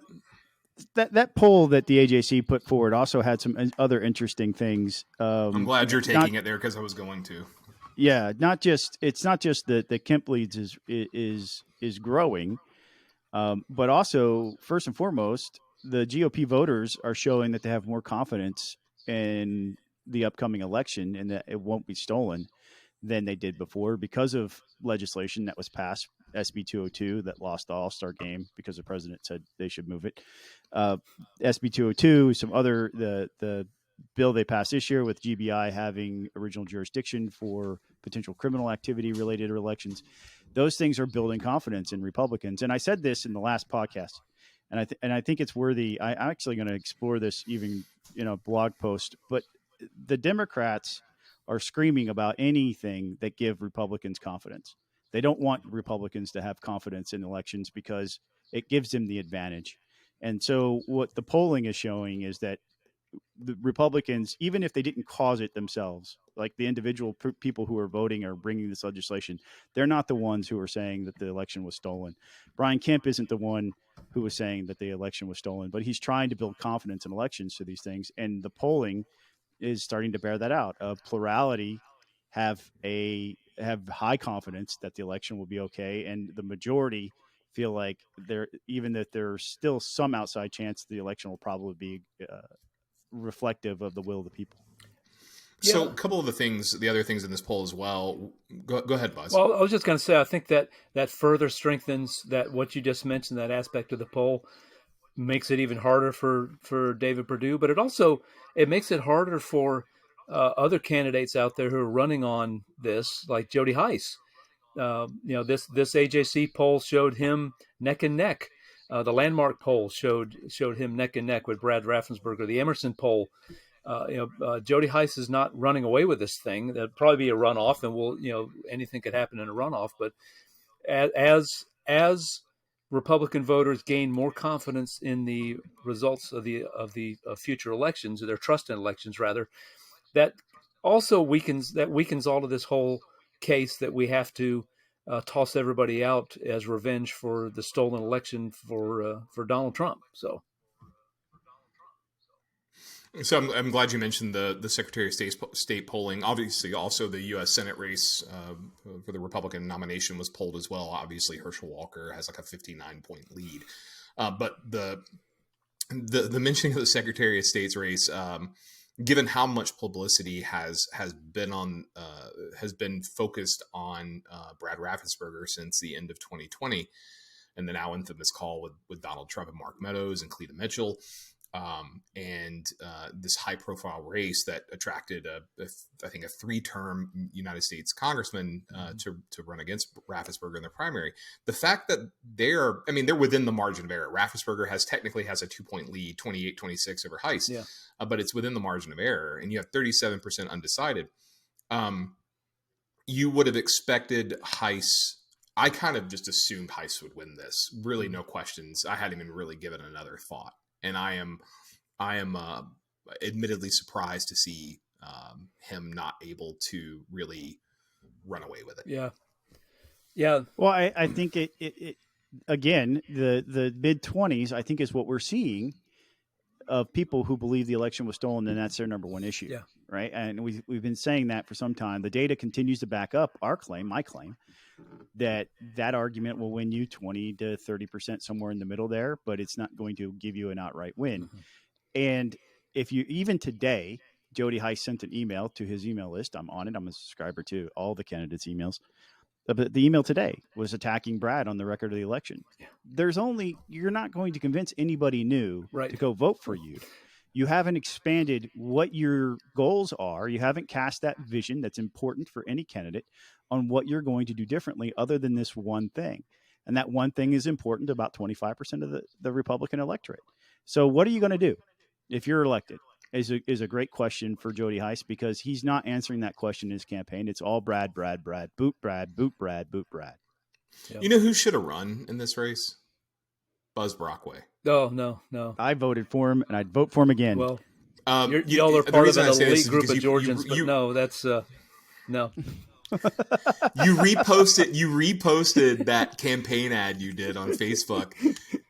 that poll that the AJC put forward also had some other interesting things. I'm glad you're taking it there, because I was going to. Yeah, it's not just that the Kemp leads is growing, but also, first and foremost, the GOP voters are showing that they have more confidence in the upcoming election and that it won't be stolen than they did before, because of legislation that was passed, SB 202, that lost the All-Star game because the president said they should move it. SB 202, some other, the bill they passed this year with GBI having original jurisdiction for potential criminal activity related to elections. Those things are building confidence in Republicans. And I said this in the last podcast, and I think it's worthy. I'm actually going to explore this even in a blog post, but the Democrats are screaming about anything that give Republicans confidence. They don't want Republicans to have confidence in elections because it gives them the advantage. And so what the polling is showing is that the Republicans, even if they didn't cause it themselves, like the individual people who are voting or bringing this legislation, they're not the ones who are saying that the election was stolen. Brian Kemp isn't the one who was saying that the election was stolen, but he's trying to build confidence in elections to these things. And the polling is starting to bear that out. A plurality have high confidence that the election will be okay, and the majority feel like even that there's still some outside chance the election will probably be reflective of the will of the people. So a couple of the other things in this poll as well. Go ahead, Buzz. Well, I was just going to say, I think that further strengthens that what you just mentioned, that aspect of the poll, makes it even harder for David Perdue, but it makes it harder for other candidates out there who are running on this, like Jody Hice. This AJC poll showed him neck and neck. The Landmark poll showed him neck and neck with Brad Raffensperger. The Emerson poll, Jody Hice is not running away with this thing. There'll probably be a runoff, and anything could happen in a runoff. But as Republican voters gain more confidence in the results of the future elections, or their trust in elections, rather, that also weakens all of this whole case that we have to toss everybody out as revenge for the stolen election for Donald Trump. So I'm glad you mentioned the Secretary of State polling. Obviously, also the U.S. Senate race for the Republican nomination was polled as well. Obviously, Herschel Walker has like a 59-point lead. But the mentioning of the Secretary of State's race, given how much publicity has been focused on Brad Raffensperger since the end of 2020, and the now infamous call with Donald Trump and Mark Meadows and Cleta Mitchell, and this high-profile race that attracted I think a 3-term United States congressman to run against Raffensperger in the primary. The fact that they're within the margin of error. Raffensperger technically has a 2-point lead, 28-26 over Hice, but it's within the margin of error, and you have 37% undecided. You would have expected Hice. I kind of just assumed Hice would win this. Really, no questions. I hadn't even really given another thought. And I am admittedly surprised to see him not able to really run away with it. Yeah. Well, I think it again, the mid-20s, I think, is what we're seeing of people who believe the election was stolen, and that's their number one issue. Yeah. Right. And we've been saying that for some time. The data continues to back up my claim, that argument will win you 20 to 30%, somewhere in the middle there, but it's not going to give you an outright win. Mm-hmm. And if you, even today, Jody Hice sent an email to his email list. I'm on it. I'm a subscriber to all the candidates' emails. But the email today was attacking Brad on the record of the election. Yeah. You're not going to convince anybody new to go vote for you. You haven't expanded what your goals are. You haven't cast that vision that's important for any candidate on what you're going to do differently other than this one thing. And that one thing is important to about 25% of the Republican electorate. So what are you going to do if you're elected is a great question for Jody Hice, because he's not answering that question in his campaign. It's all Brad, boot Brad, boot Brad, boot Brad. Yep. You know who should have run in this race? Buzz Brockway. Oh, no. I voted for him, and I'd vote for him again. Well, y'all are part of an elite group of Georgians, but no, that's no. You reposted that campaign ad you did on Facebook,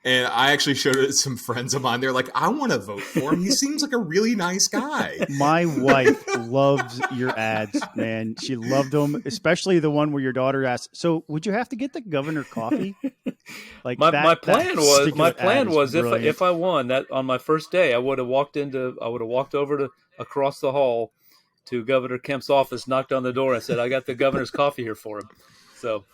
and I actually showed it to some friends of mine. They're like, I want to vote for him. He seems like a really nice guy. My wife loves your ads, man. She loved them, especially the one where your daughter asked, so would you have to get the governor coffee? Like my plan was if I won that on my first day, I would have walked over to across the hall to Governor Kemp's office, knocked on the door, and said, I got the governor's coffee here for him. So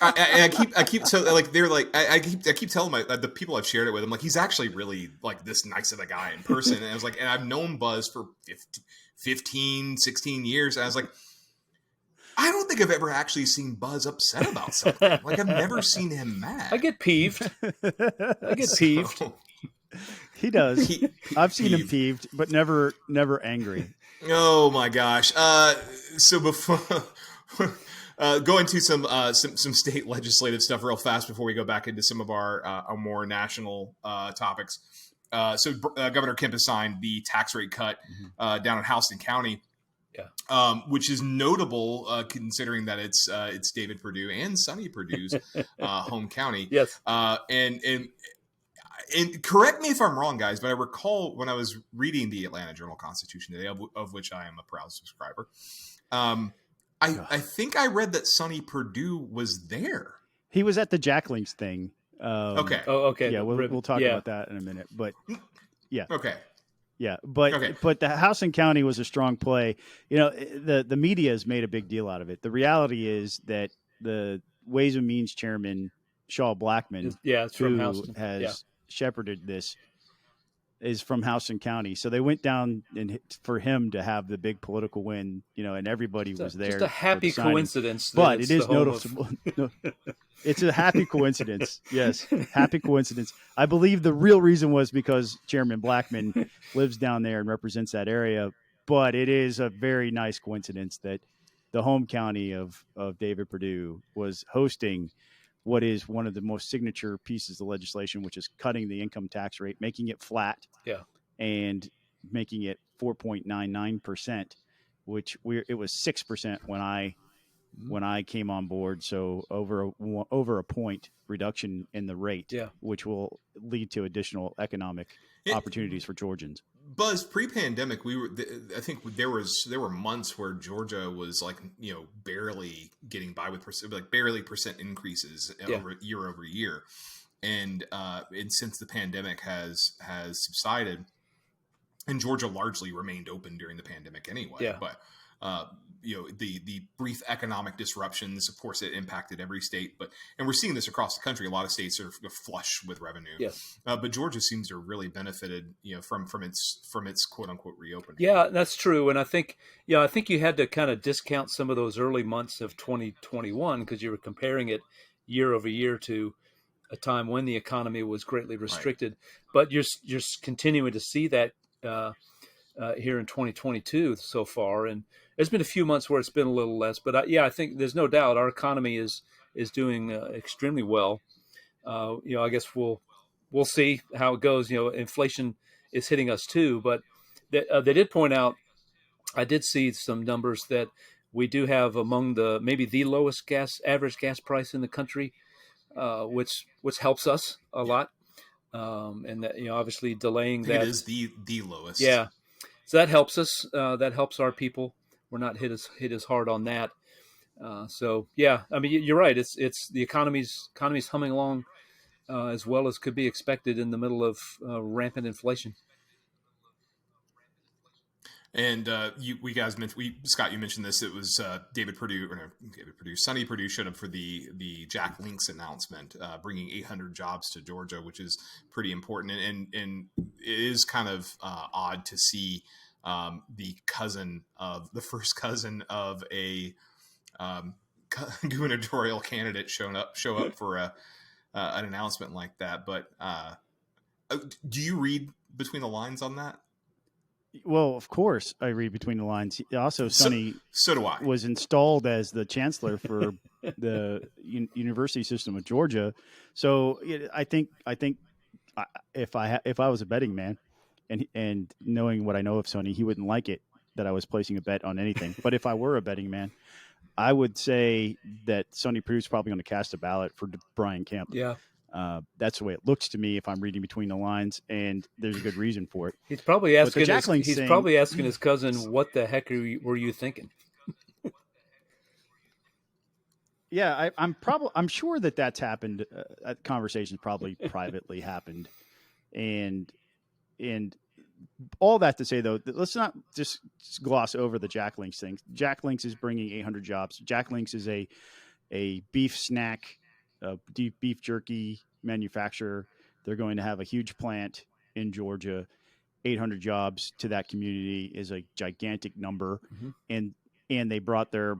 I keep telling the people I've shared it with, I'm like, he's actually really like this nice of a guy in person. And I was like, and I've known Buzz for 15, 16 years. And I was like, I don't think I've ever actually seen Buzz upset about something. Like, I've never seen him mad. I get peeved. He does. I've seen him peeved, but never angry. Oh my gosh! So before going to some state legislative stuff real fast before we go back into some of our more national topics. So Governor Kemp has signed the tax rate cut down in Houston County. Yeah. Which is notable considering that it's David Perdue and Sonny Perdue's home county. Yes. And correct me if I'm wrong, guys, but I recall when I was reading the Atlanta Journal-Constitution today, of which I am a proud subscriber, I think I read that Sonny Perdue was there. He was at the Jack Links thing. Okay. Oh, okay. Yeah, we'll talk about that in a minute. But yeah. Okay. Yeah, but the Houston County was a strong play. You know, the media has made a big deal out of it. The reality is that the Ways and Means Chairman Shaw Blackman, it's from who Houston, has shepherded this, is from Houston County. So they went down and for him to have the big political win, and everybody was there. Just a happy coincidence. But it is noticeable. It's a happy coincidence. Yes, happy coincidence. I believe the real reason was because Chairman Blackman lives down there and represents that area. But it is a very nice coincidence that the home county of David Perdue was hosting what is one of the most signature pieces of legislation, which is cutting the income tax rate, making it flat, and making it 4.99%, which it was 6% when I came on board. So over a point reduction in the rate, which will lead to additional economic opportunities for Georgians. Buzz, pre-pandemic, I think there were months where Georgia was barely getting by with barely percent increases year over year, and since the pandemic has subsided, and Georgia largely remained open during the pandemic anyway, but the brief economic disruptions, of course, it impacted every state, and we're seeing this across the country. A lot of states are flush with revenue, but Georgia seems to have really benefited, from its quote unquote reopening. Yeah, that's true. And I think you had to kind of discount some of those early months of 2021 because you were comparing it year over year to a time when the economy was greatly restricted. Right. But you're continuing to see that here in 2022 so far, and there's been a few months where it's been a little less, but I think there's no doubt our economy is doing extremely well. I guess we'll see how it goes. Inflation is hitting us too, but they did point out, I did see some numbers that we do have among maybe the lowest average gas price in the country, which helps us a lot. And that, obviously delaying that. It is the lowest. Yeah. So that helps us. That helps our people. We're not hit as hard on that. So yeah, I mean, you're right. It's the economy's humming along as well as could be expected in the middle of rampant inflation. And Scott, you mentioned this. It was Sonny Perdue showed up for the Jack Links announcement, bringing 800 jobs to Georgia, which is pretty important. And it is kind of odd to see the first cousin of a gubernatorial candidate show up for an announcement like that. But do you read between the lines on that? Well, of course, I read between the lines. Also, Sonny so do I. Was installed as the chancellor for the university system of Georgia. So I think if I was a betting man, and knowing what I know of Sonny, he wouldn't like it that I was placing a bet on anything. But if I were a betting man, I would say that Sonny Perdue's probably going to cast a ballot for Brian Kemp. Yeah. That's the way it looks to me if I'm reading between the lines, and there's a good reason for it. He's probably asking his cousin, "What the heck were you thinking?" Yeah, I'm sure that's happened. Conversations probably privately happened, and all that to say though, let's not just gloss over the Jack Links thing. Jack Links is bringing 800 jobs. Jack Links is a beef snack. Deep beef jerky manufacturer. They're going to have a huge plant in Georgia. 800 jobs to that community is a gigantic number. Mm-hmm. And they brought their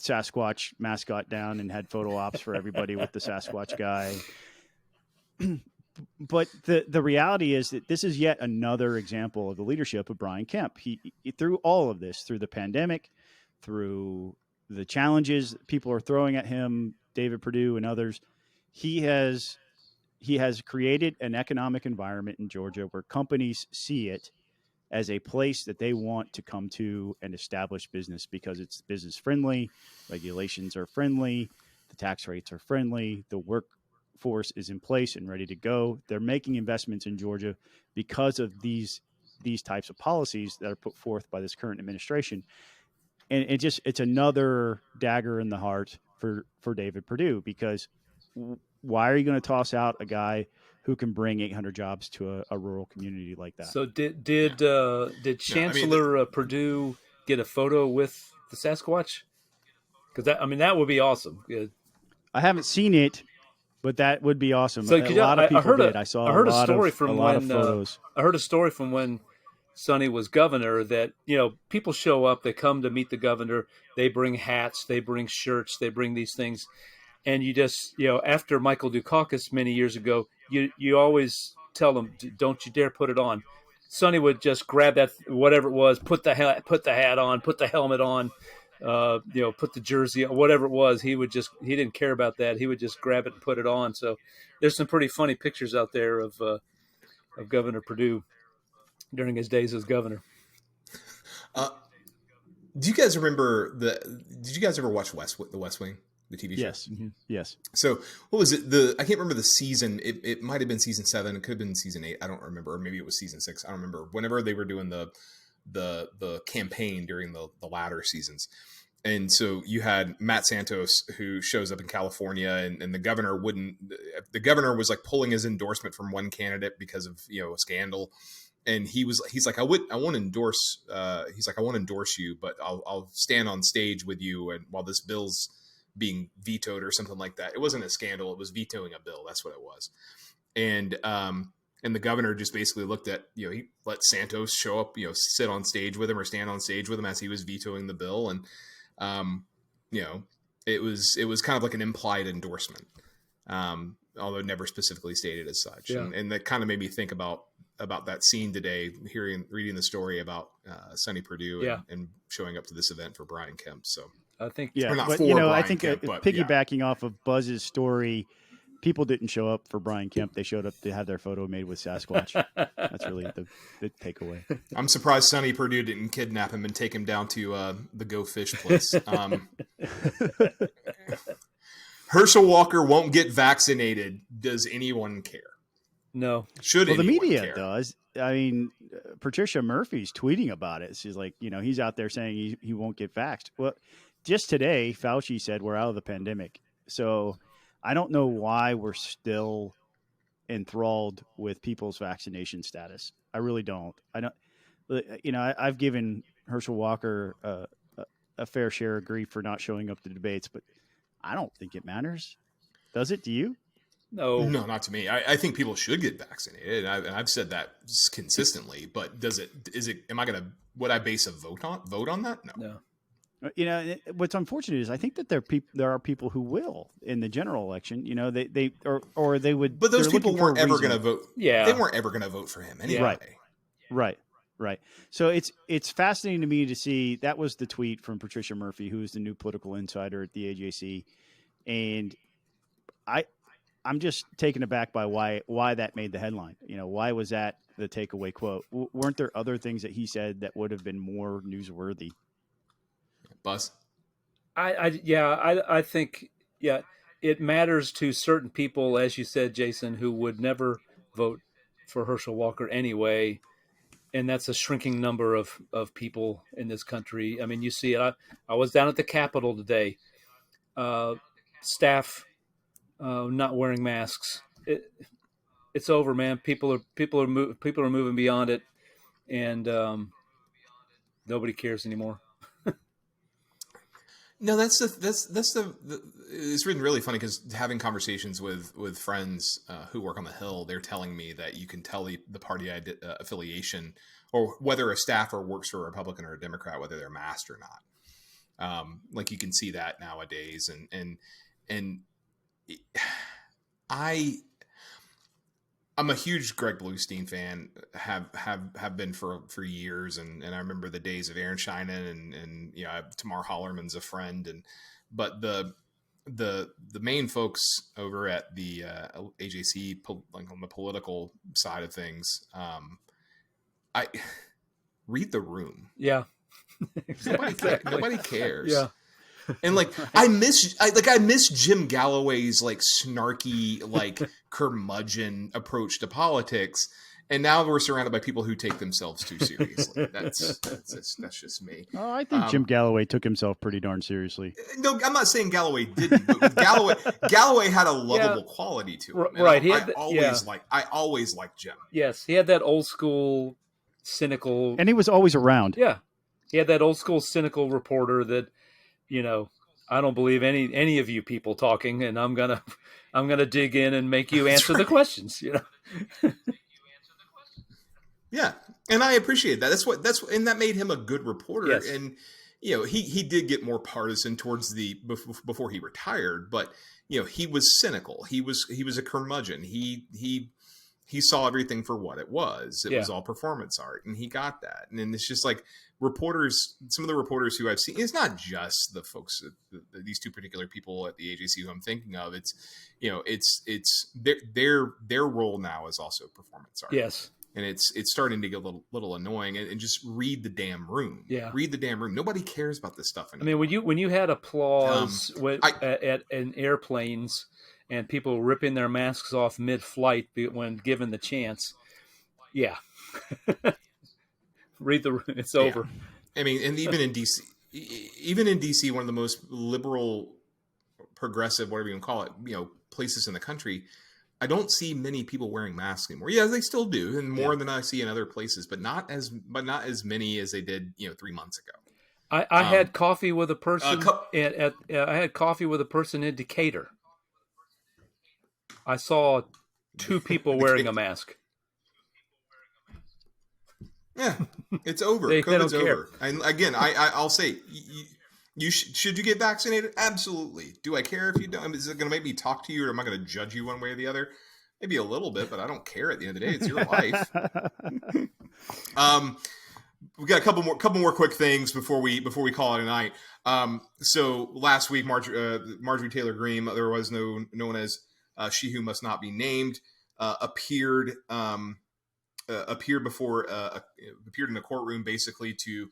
Sasquatch mascot down and had photo ops for everybody with the Sasquatch guy. But the reality is that this is yet another example of the leadership of Brian Kemp. He through all of this, through the pandemic, through the challenges people are throwing at him, David Perdue and others, he has created an economic environment in Georgia where companies see it as a place that they want to come to and establish business because it's business friendly, regulations are friendly, the tax rates are friendly, the workforce is in place and ready to go. They're making investments in Georgia because of these types of policies that are put forth by this current administration. And it's another dagger in the heart for David Perdue, because why are you going to toss out a guy who can bring 800 jobs to a rural community like that? So did Chancellor Perdue get a photo with the Sasquatch? Because that would be awesome. Good. I haven't seen it, But that would be awesome. So A lot of people did. I saw I heard a lot story of, from a lot when of photos. I heard a story from when Sonny was governor that, people show up, they come to meet the governor, they bring hats, they bring shirts, they bring these things. And you just, after Michael Dukakis many years ago, you always tell them, don't you dare put it on. Sonny would just grab that, whatever it was, put the hat on, put the helmet on, put the jersey on, whatever it was. He didn't care about that. He would just grab it and put it on. So there's some pretty funny pictures out there of Governor Perdue during his days as governor. Do you guys remember did you guys ever watch the West Wing, the TV show? Yes. Mm-hmm. Yes. So what was it? I can't remember the season. It might have been season 7. It could have been season 8. I don't remember. Or maybe it was season 6. I don't remember. Whenever they were doing the campaign during the latter seasons. And so you had Matt Santos, who shows up in California, and the governor was like pulling his endorsement from one candidate because of, a scandal. And he's like, I want to endorse, you, but I'll stand on stage with you. And while this bill's being vetoed or something like that, it wasn't a scandal. It was vetoing a bill. That's what it was. And the governor just basically looked at, he let Santos show up, sit on stage with him or stand on stage with him as he was vetoing the bill. And, it was kind of like an implied endorsement, although never specifically stated as such. Yeah. And that kind of made me think about that scene today, reading the story about Sonny Perdue and showing up to this event for Brian Kemp. So I think, but I think piggybacking off of Buzz's story, people didn't show up for Brian Kemp. They showed up to have their photo made with Sasquatch. That's really the takeaway. I'm surprised Sonny Perdue didn't kidnap him and take him down to the Go Fish place. Herschel Walker won't get vaccinated. Does anyone care? No. Should the media care? does. I mean, Patricia Murphy's tweeting about it. She's like, he's out there saying he won't get vaxxed. Well, just today, Fauci said we're out of the pandemic. So I don't know why we're still enthralled with people's vaccination status. I really don't. I don't. I've given Herschel Walker a fair share of grief for not showing up to debates, but I don't think it matters. Does it to you? No, not to me. I think people should get vaccinated. I've said that consistently, but would I base a vote on that? No. What's unfortunate is I think that there are people who will in the general election. They would. But those people weren't ever going to vote. Yeah, they weren't ever going to vote for him anyway. Right. So it's fascinating to me to see. That was the tweet from Patricia Murphy, who is the new political insider at the AJC, and I'm just taken aback by why that made the headline. Why was that the takeaway quote? Weren't there other things that he said that would have been more newsworthy? Buzz? I think it matters to certain people, as you said, Jason, who would never vote for Herschel Walker anyway, and that's a shrinking number of people in this country. I mean, you see it. I was down at the Capitol today. Staff not wearing masks. It's over, man. People are moving beyond it, and nobody cares anymore. No, it's been really funny because having conversations with friends who work on the Hill, they're telling me that you can tell the party affiliation or whether a staffer works for a Republican or a Democrat, whether they're masked or not. Like you can see that nowadays, and I'm a huge Greg Bluestein fan, have been for years, and I remember the days of Aaron Scheinen and Tamar Hollerman's a friend, but the main folks over at the AJC, like on the political side of things, I read the room. Yeah, exactly. Nobody cares. Yeah. And I miss Jim Galloway's snarky, curmudgeon approach to politics. And now we're surrounded by people who take themselves too seriously. That's just me. Oh, I think Jim Galloway took himself pretty darn seriously. No, I'm not saying Galloway didn't, but Galloway had a lovable quality to him. Right. I always liked Jim. Yes. He had that old school cynical. And he was always around. Yeah. He had that old school cynical reporter that, I don't believe any of you people talking, and I'm gonna dig in and make you answer the questions. Yeah, and I appreciate that. And that made him a good reporter. Yes. And he did get more partisan towards before he retired, but he was cynical. He was a curmudgeon. He saw everything for what it was. It was all performance art, and he got that. And then it's just like reporters. Some of the reporters who I've seen, it's not just the folks, these two particular people at the AJC who I'm thinking of. It's it's their role now is also performance art. Yes. And it's starting to get a little annoying. And just read the damn room. Yeah, read the damn room. Nobody cares about this stuff anymore. I mean, when you had applause in airplanes and people ripping their masks off mid-flight when given the chance, yeah, read the room. It's over. I mean, and even in DC, one of the most liberal, progressive, whatever you can call it, places in the country. I don't see many people wearing masks anymore. Yeah, they still do, and more than I see in other places, but not as many as they did, 3 months ago. I had coffee with a person I had coffee with a person in Decatur. I saw 2 people wearing a mask. Yeah, it's over. COVID's over. And again, I'll say, should you get vaccinated? Absolutely. Do I care if you don't? Is it going to make me talk to you, or am I going to judge you one way or the other? Maybe a little bit, but I don't care. At the end of the day, it's your life. We got a couple more quick things before we call it a night. So last week, Marjorie Taylor Greene, otherwise known as She Who Must Not Be Named, appeared in the courtroom basically to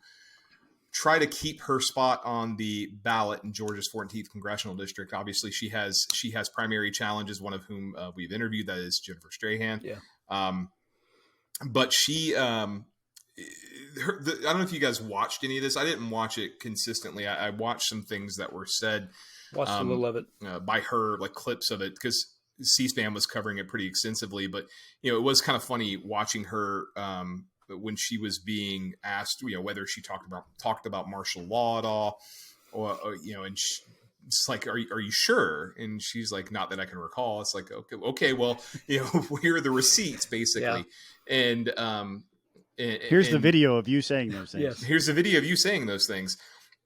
try to keep her spot on the ballot in Georgia's 14th congressional district. Obviously, she has primary challenges, one of whom we've interviewed, that is Jennifer Strahan. Yeah. But she, I don't know if you guys watched any of this. I didn't watch it consistently. I watched some things that were said. Watched a little of it by her, like clips of it, because C-SPAN was covering it pretty extensively. But it was kind of funny watching her. When she was being asked, whether she talked about martial law at all, or and it's like, are you sure? And she's like, not that I can recall. It's like, okay, well, here are the receipts, basically. Yeah. Here's the video of you saying those things. Yes. Here's the video of you saying those things.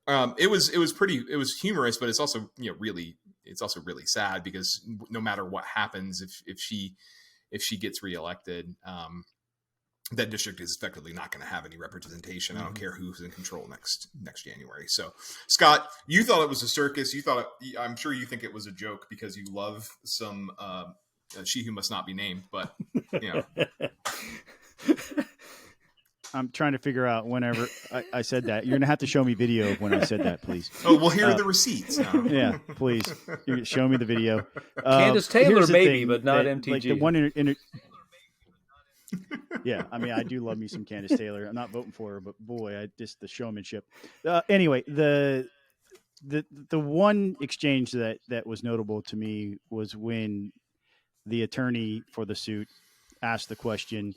It was humorous, but it's also really sad, because no matter what happens, if she gets reelected, that district is effectively not going to have any representation. I don't care who's in control next January. So, Scott, you thought it was a circus. I'm sure you think it was a joke because you love some She Who Must Not Be Named. But I'm trying to figure out whenever I said that. You're going to have to show me video of when I said that, please. Oh, well, here are the receipts now. Yeah, please. Show me the video. Candace Taylor, maybe, but not MTG. Like the one yeah, I mean, I do love me some Candace Taylor. I'm not voting for her, but boy, the showmanship. Anyway, the one exchange that was notable to me was when the attorney for the suit asked the question,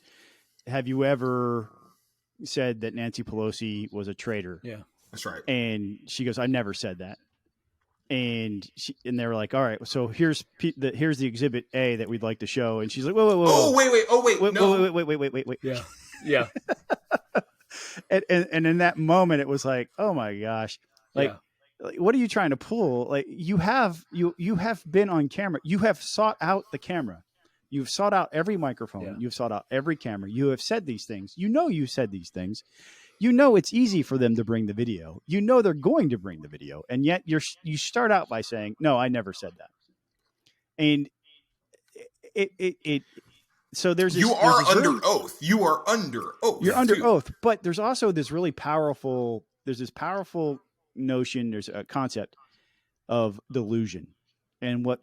have you ever said that Nancy Pelosi was a traitor? Yeah, that's right. And she goes, I never said that. And they were like, all right, so here's the exhibit A that we'd like to show. And she's like, whoa. Oh, wait. Wait. Yeah. and in that moment, it was like, oh my gosh, like what are you trying to pull? Like you have been on camera. You have sought out the camera. You've sought out every microphone. Yeah. You've sought out every camera. You have said these things. You said these things. It's easy for them to bring the video. They're going to bring the video. And yet you start out by saying, no, I never said that. And so there's this, you are under oath. You are under oath. You're under oath. But there's also this really powerful, notion, there's a concept of delusion. And what,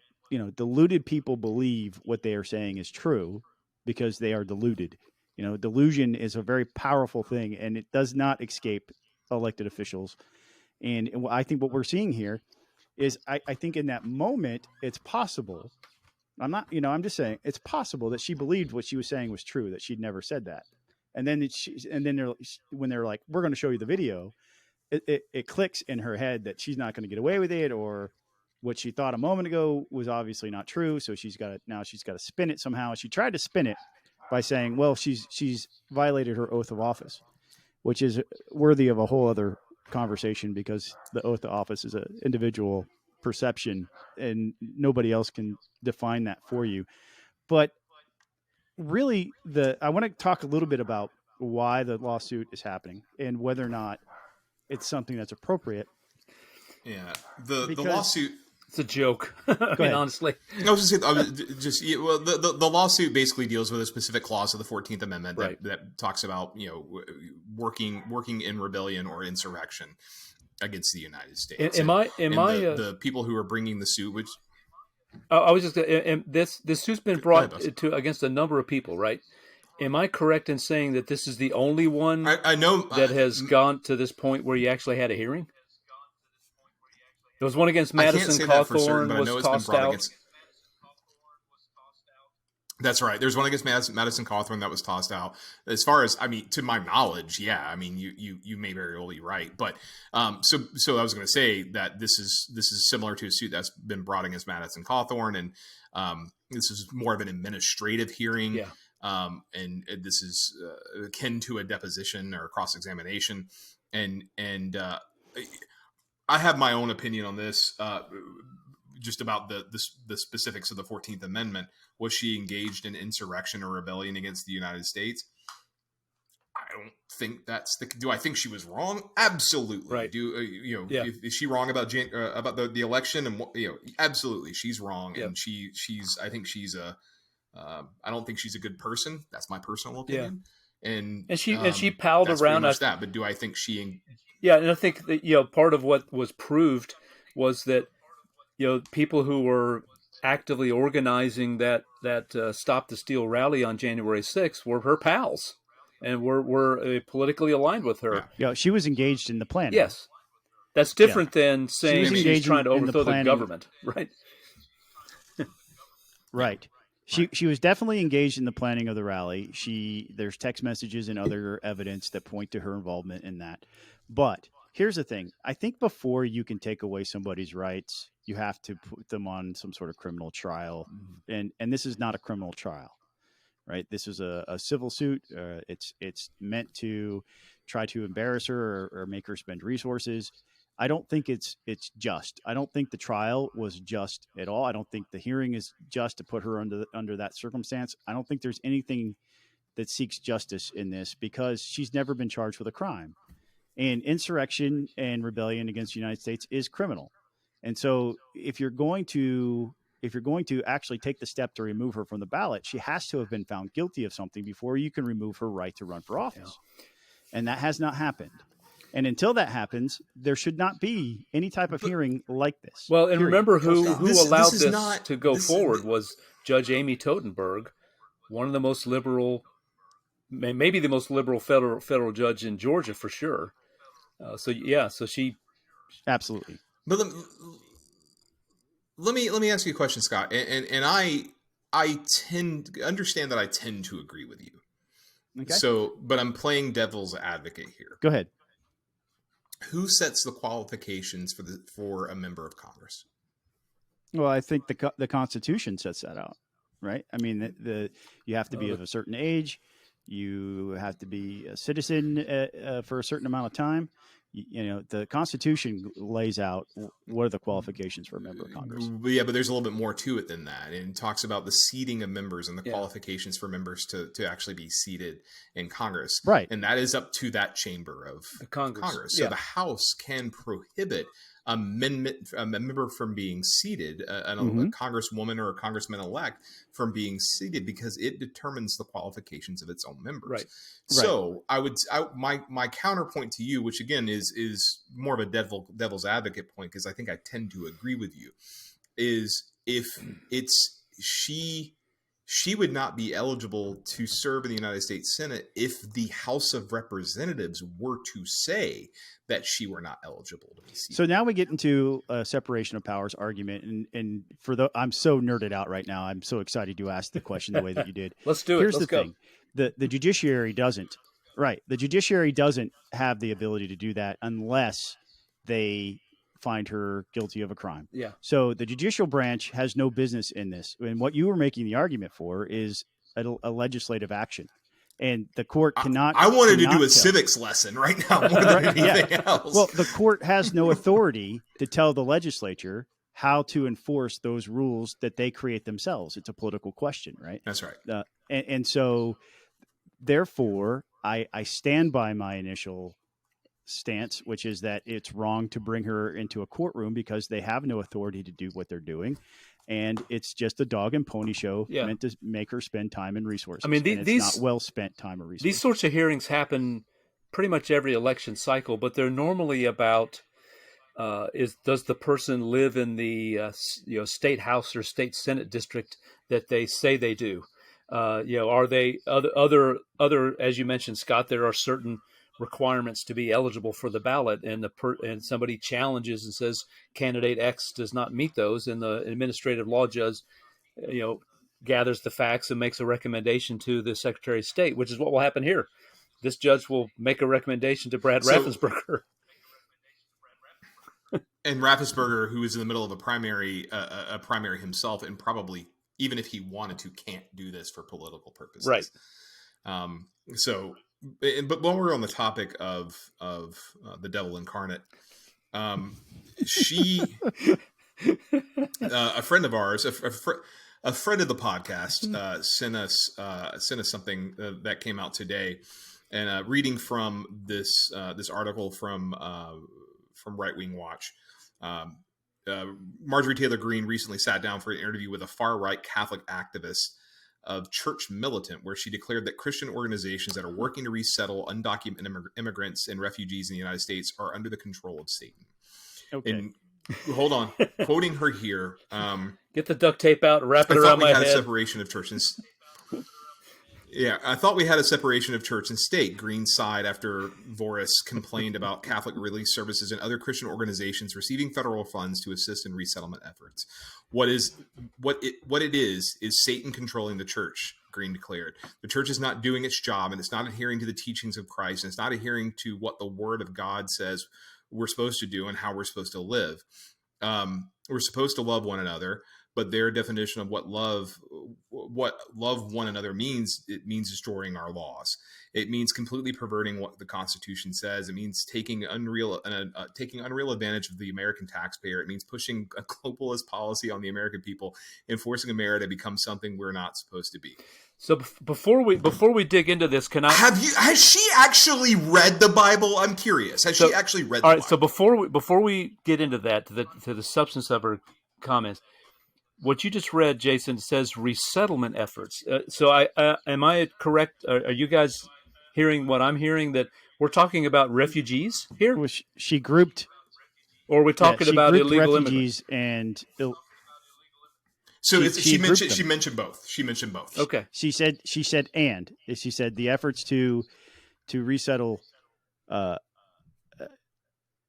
deluded people believe what they are saying is true because they are deluded. Delusion is a very powerful thing, and it does not escape elected officials. And I think what we're seeing here is I think in that moment, it's possible. I'm not, I'm just saying it's possible that she believed what she was saying was true, that she'd never said that. And then when they're like, we're going to show you the video, it clicks in her head that she's not going to get away with it, or what she thought a moment ago was obviously not true. So she's got to spin it somehow. She tried to spin it by saying, well, she's violated her oath of office, which is worthy of a whole other conversation, because the oath of office is an individual perception and nobody else can define that for you. But really, I want to talk a little bit about why the lawsuit is happening and whether or not it's something that's appropriate. Yeah, the lawsuit. It's a joke. I mean, honestly. I was the lawsuit basically deals with a specific clause of the 14th Amendment that talks about, working in rebellion or insurrection against the United States. The people who are bringing the suit, which I was just this suit's been brought to against a number of people, right? Am I correct in saying that this is the only one I know that has gone to this point where you actually had a hearing? There was one against Madison Cawthorn was tossed out. That's right. There's one against Madison Cawthorn that was tossed out. As far as, to my knowledge, yeah. I mean, you may very well be right, but so I was going to say that this is similar to a suit that's been brought against Madison Cawthorn, and this is more of an administrative hearing. Yeah. And this is akin to a deposition or cross-examination, and I have my own opinion on this, just about the specifics of the 14th Amendment. Was she engaged in insurrection or rebellion against the United States? I don't think that's do I think she was wrong? Absolutely. Right. Is she wrong about the election? And absolutely, she's wrong, yeah. and she's I think she's I don't think she's a good person. That's my personal opinion. Yeah. And she palled around us. But do I think she? Yeah, and I think that part of what was proved was that people who were actively organizing that Stop the Steal rally on January 6th were her pals, and were politically aligned with her. Yeah, she was engaged in the planning. Yes, that's different than saying she's trying to overthrow the government, right? Right. She was definitely engaged in the planning of the rally. There's text messages and other evidence that point to her involvement in that. But here's the thing. I think before you can take away somebody's rights, you have to put them on some sort of criminal trial. And this is not a criminal trial, right? This is a civil suit. It's meant to try to embarrass her or make her spend resources. I don't think it's just. I don't think the trial was just at all. I don't think the hearing is just to put her under that circumstance. I don't think there's anything that seeks justice in this, because she's never been charged with a crime. And insurrection and rebellion against the United States is criminal. And so if you're going to actually take the step to remove her from the ballot, she has to have been found guilty of something before you can remove her right to run for office. Yeah. And that has not happened. And until that happens, there should not be any type of hearing like this. Well, and remember who allowed this to go forward was Judge Amy Totenberg, one of the most liberal, maybe the most liberal federal judge in Georgia for sure. So she absolutely. But let me ask you a question, Scott. And I understand that I tend to agree with you. Okay. So, but I'm playing devil's advocate here. Go ahead. Who sets the qualifications for a member of Congress? Well, I think the Constitution sets that out, right? I mean, you have to be of a certain age. You have to be a citizen for a certain amount of time. The Constitution lays out what are the qualifications for a member of Congress. Yeah, but there's a little bit more to it than that. And it talks about the seating of members and the qualifications for members to actually be seated in Congress. Right. And that is up to that chamber of Congress. So the House can prohibit a member from being seated, a congresswoman or a congressman-elect from being seated, because it determines the qualifications of its own members. Right. So my counterpoint to you, which again is more of a devil's advocate point, because I think I tend to agree with you, is if it's she would not be eligible to serve in the United States Senate if the House of Representatives were to say that she were not eligible to be seated. So now we get into a separation of powers argument, and I'm so nerded out right now. I'm so excited to ask the question the way that you did. Let's do it. Here's the thing: the judiciary doesn't Right. The judiciary doesn't have the ability to do that unless they find her guilty of a crime. Yeah. So the judicial branch has no business in this. And what you were making the argument for is a legislative action. And the court cannot. I wanted to cannot do a tell. civics lesson right now more than anything else. Well, the court has no authority to tell the legislature how to enforce those rules that they create themselves. It's a political question, right? That's right. And so, therefore, I stand by my initial stance, which is that it's wrong to bring her into a courtroom because they have no authority to do what they're doing. And it's just a dog and pony show meant to make her spend time and resources. I mean, it's not well spent time or resources. These sorts of hearings happen pretty much every election cycle, but they're normally about does the person live in the state house or state senate district that they say they do? Are they other as you mentioned, Scott? There are certain requirements to be eligible for the ballot, and and somebody challenges and says candidate X does not meet those, and the administrative law judge, gathers the facts and makes a recommendation to the Secretary of State, which is what will happen here. This judge will make a recommendation to Brad Raffensperger. And Raffensperger, who is in the middle of a primary himself, and probably, even if he wanted to, can't do this for political purposes. Right. But when we're on the topic of the devil incarnate, she, a friend of ours, a friend of the podcast, sent us something that came out today, and reading from this article from Right Wing Watch. Marjorie Taylor Greene recently sat down for an interview with a far-right Catholic activist of church militant, where she declared that Christian organizations that are working to resettle undocumented immigrants and refugees in the United States are under the control of Satan. Okay. And hold on, quoting her here. Get the duct tape out, wrap it around my head. I thought we had a separation of church and I thought we had a separation of church and state. Green sighed after Voris complained about Catholic Relief Services and other Christian organizations receiving federal funds to assist in resettlement efforts. What it is Satan controlling the church, Green declared. The church is not doing its job, and it's not adhering to the teachings of Christ, and it's not adhering to what the Word of God says we're supposed to do and how we're supposed to live. We're supposed to love one another, but their definition of what love one another means, it means destroying our laws. It means completely perverting what the Constitution says. It means taking unreal advantage of the American taxpayer. It means pushing a globalist policy on the American people and forcing America to become something we're not supposed to be. So before we dig into this, has she actually read the Bible? I'm curious. Has she actually read the Bible? All right. So before we get into that, to the substance of her comments, what you just read, Jason, says resettlement efforts. So am I correct? Are you guys hearing what I'm hearing, that we're talking about refugees here? Well, she grouped, or we're talking about illegal refugees immigrants and. So she mentioned both. She mentioned both. Okay. She said the efforts to resettle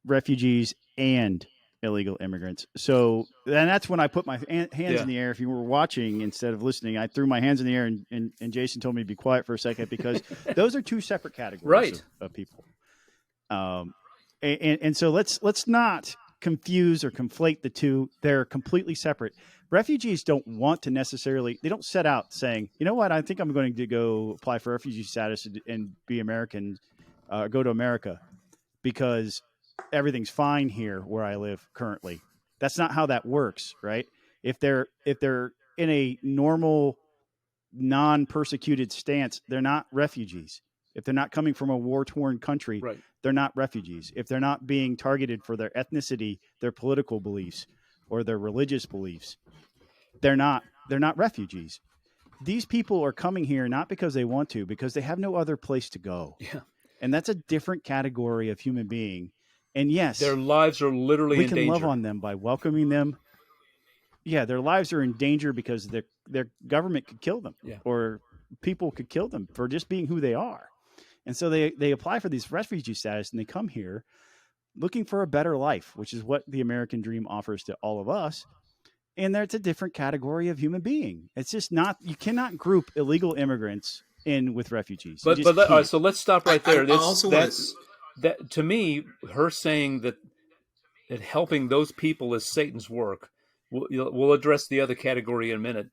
refugees and illegal immigrants. So then that's when I put my hands in the air. If you were watching instead of listening, I threw my hands in the air, and Jason told me to be quiet for a second, because those are two separate categories of people. And so let's not confuse or conflate the two. They're completely separate. Refugees don't want to necessarily, they don't set out saying, you know what, I think I'm going to go apply for refugee status and be American, go to America because everything's fine here where I live currently. That's not how that works, right? If they're in a normal, non-persecuted stance, they're not refugees. If they're not coming from a war-torn country, they're not refugees. If they're not being targeted for their ethnicity, their political beliefs, or their religious beliefs, they're not refugees. These people are coming here not because they want to, because they have no other place to go. Yeah. And that's a different category of human being. And yes, their lives are literally in danger. We can love on them by welcoming them. Yeah, their lives are in danger because their government could kill them, or people could kill them for just being who they are. And so they apply for these refugee status, and they come here looking for a better life, which is what the American dream offers to all of us. And it's a different category of human being. It's just not, you cannot group illegal immigrants in with refugees. But all right, so let's stop right there. I also that to me, her saying that helping those people is Satan's work. We'll address the other category in a minute.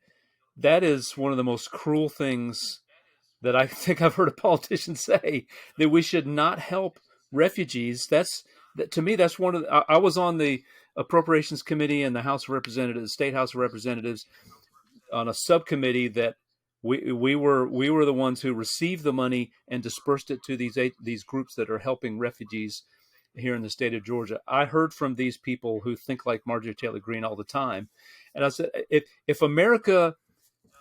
That is one of the most cruel things that I think I've heard a politician say, that we should not help refugees. To me, that's one of the, I was on the Appropriations Committee in the House of Representatives, State House of Representatives, on a subcommittee that we were the ones who received the money and dispersed it to these groups that are helping refugees here in the state of Georgia. I heard from these people who think like Marjorie Taylor Greene all the time, and I said, if America,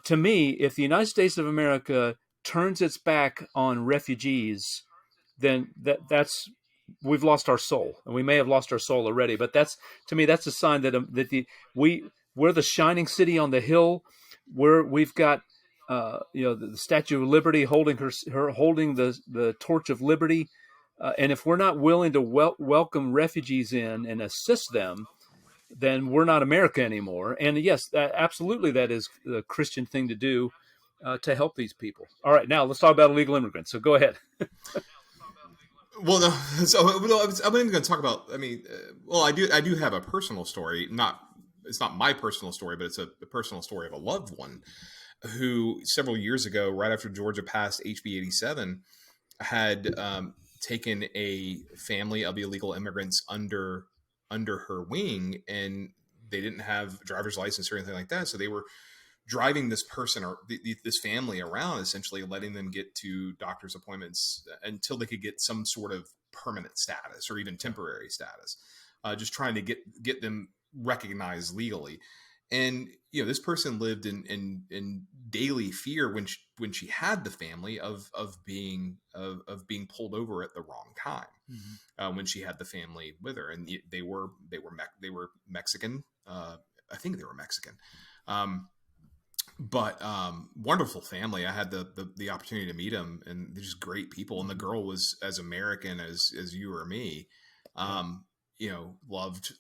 to me, if the United States of America turns its back on refugees, then that's we've lost our soul, and we may have lost our soul already. But that's, to me, that's a sign that we're the shining city on the hill, where we've got the Statue of Liberty holding her holding the torch of liberty, and if we're not willing to welcome refugees in and assist them, then we're not America anymore. And yes, absolutely, that is the Christian thing to do, to help these people. All right, now let's talk about illegal immigrants. So go ahead. Well, no. So I'm even going to talk about. I mean, I do have a personal story. It's not my personal story, but it's a personal story of a loved one who several years ago, right after Georgia passed HB 87, had taken a family of illegal immigrants under her wing, and they didn't have a driver's license or anything like that. So they were driving this person or this family around, essentially letting them get to doctor's appointments until they could get some sort of permanent status or even temporary status, just trying to get them recognized legally. And, this person lived in daily fear when she had the family of being pulled over at the wrong time, when she had the family with her, and they were Mexican. I think they were Mexican. But wonderful family. I had the opportunity to meet them, and they're just great people. And the girl was as American as you or me. Loved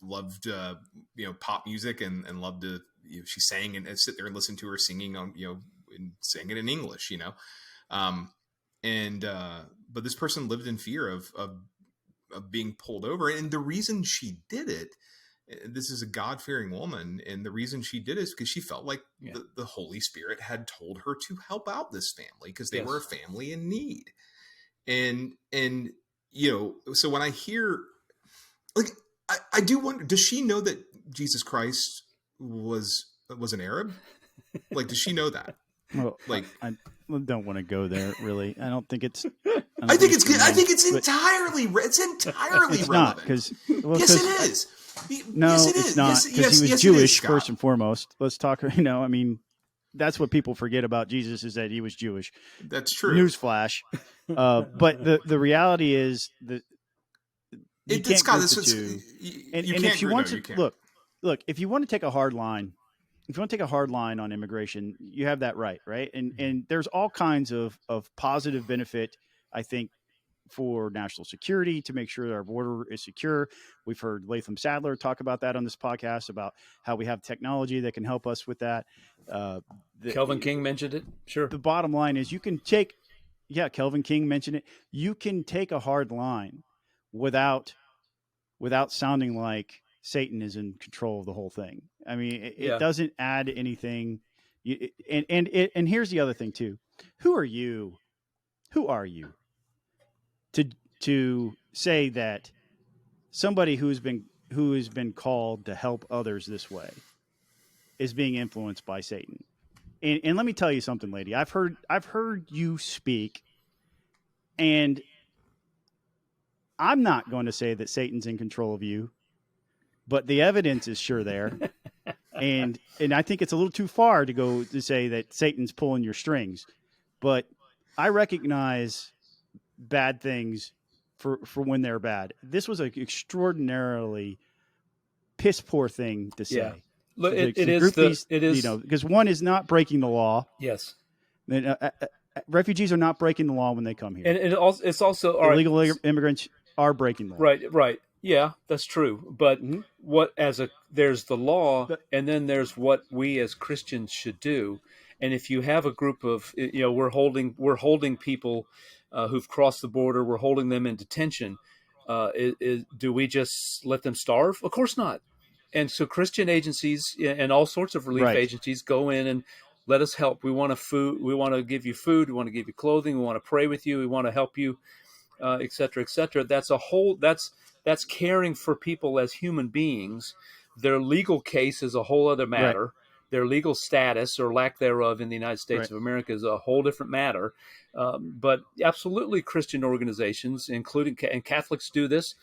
pop music and loved to. She sang and sit there and listen to her singing on and sang it in English. But this person lived in fear of being pulled over, and the reason she did it. This is a God-fearing woman, and the reason she did it is because she felt like the Holy Spirit had told her to help out this family because they were a family in need. And so when I hear, like, I do wonder, does she know that Jesus Christ was an Arab? Like, does she know that? Well, like, I don't want to go there. Really, I don't think it's. I think it's good. I think it's entirely. It's entirely it's relevant. Not because. Yes, it is. No, yes, it it's is. not, because he was Jewish first and foremost. Let's talk. I mean, that's what people forget about Jesus, is that he was Jewish. That's true. Newsflash. But the reality is that you can't group the two. And if you want to look, if you want to take a hard line, on immigration, you have that right? And there's all kinds of positive benefit, I think, for national security, to make sure that our border is secure. We've heard Latham Sadler talk about that on this podcast, about how we have technology that can help us with that. Kelvin King mentioned it. Sure. The bottom line is Kelvin King mentioned it. You can take a hard line without sounding like Satan is in control of the whole thing. I mean, it doesn't add anything. And here's the other thing too. Who are you to say that somebody who has been called to help others this way is being influenced by Satan? And let me tell you something, lady. I've heard you speak, and I'm not going to say that Satan's in control of you, but the evidence is sure there. and I think it's a little too far to go to say that Satan's pulling your strings, but I recognize bad things for when they're bad. This was an extraordinarily piss poor thing to say. Yeah. Look, it is because one is not breaking the law. Yes. Refugees are not breaking the law when they come here. And it's also illegal immigrants are breaking the law. Right. Yeah, that's true. But there's the law, and then there's what we as Christians should do. And if you have a group of, we're holding people who've crossed the border, we're holding them in detention. Do we just let them starve? Of course not. And so Christian agencies and all sorts of relief agencies go in and let us help. We want food. We want to give you food. We want to give you clothing. We want to pray with you. We want to help you, et cetera, et cetera. That's caring for people as human beings. Their legal case is a whole other matter. Right. Their legal status or lack thereof in the United States of America is a whole different matter. But absolutely, Christian organizations, including and Catholics, do this.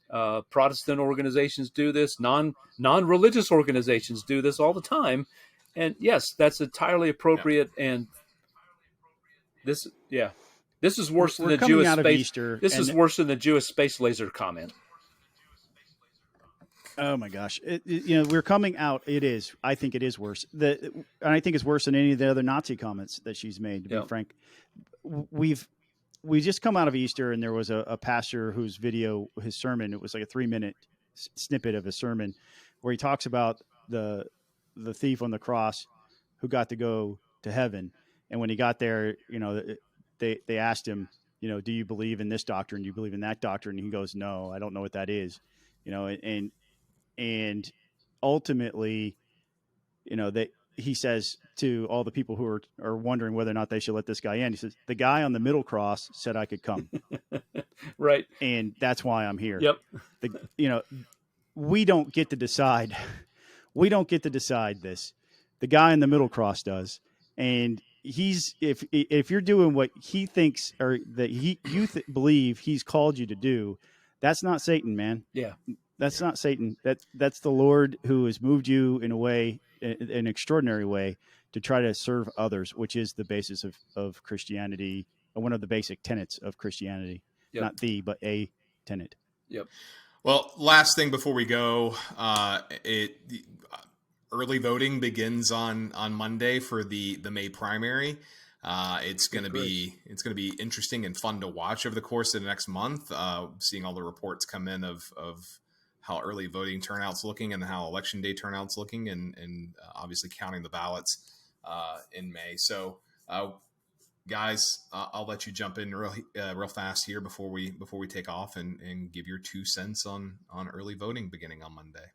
Protestant organizations do this. Non-religious organizations do this all the time. And yes, that's entirely appropriate. Yeah. And this is worse than the Jewish space. Easter, this is worse than the Jewish space laser comment. Oh my gosh! We're coming out. It is. I think it is worse. And I think it's worse than any of the other Nazi comments that she's made. To be frank, we just come out of Easter, and there was a pastor whose sermon. It was like a 3-minute snippet of a sermon where he talks about the thief on the cross who got to go to heaven, and when he got there, they asked him, do you believe in this doctrine? Do you believe in that doctrine? And he goes, no, I don't know what that is. And ultimately, he says to all the people who are wondering whether or not they should let this guy in, he says, the guy on the middle cross said I could come. Right. And that's why I'm here. Yep. We don't get to decide. We don't get to decide this. The guy in the middle cross does. And if you're doing what he thinks or that you believe he's called you to do, that's not Satan, man. Yeah. That's not Satan. That's the Lord who has moved you in a way, an extraordinary way, to try to serve others, which is the basis of Christianity, one of the basic tenets of Christianity. Yep. Not but a tenet. Yep. Well, last thing before we go, early voting begins on Monday for the May primary. It's going to be interesting and fun to watch over the course of the next month. Seeing all the reports come in of how early voting turnout's looking and how election day turnout's looking, and obviously counting the ballots in May. So, guys, I'll let you jump in real fast here before we take off and give your 2 cents on early voting beginning on Monday.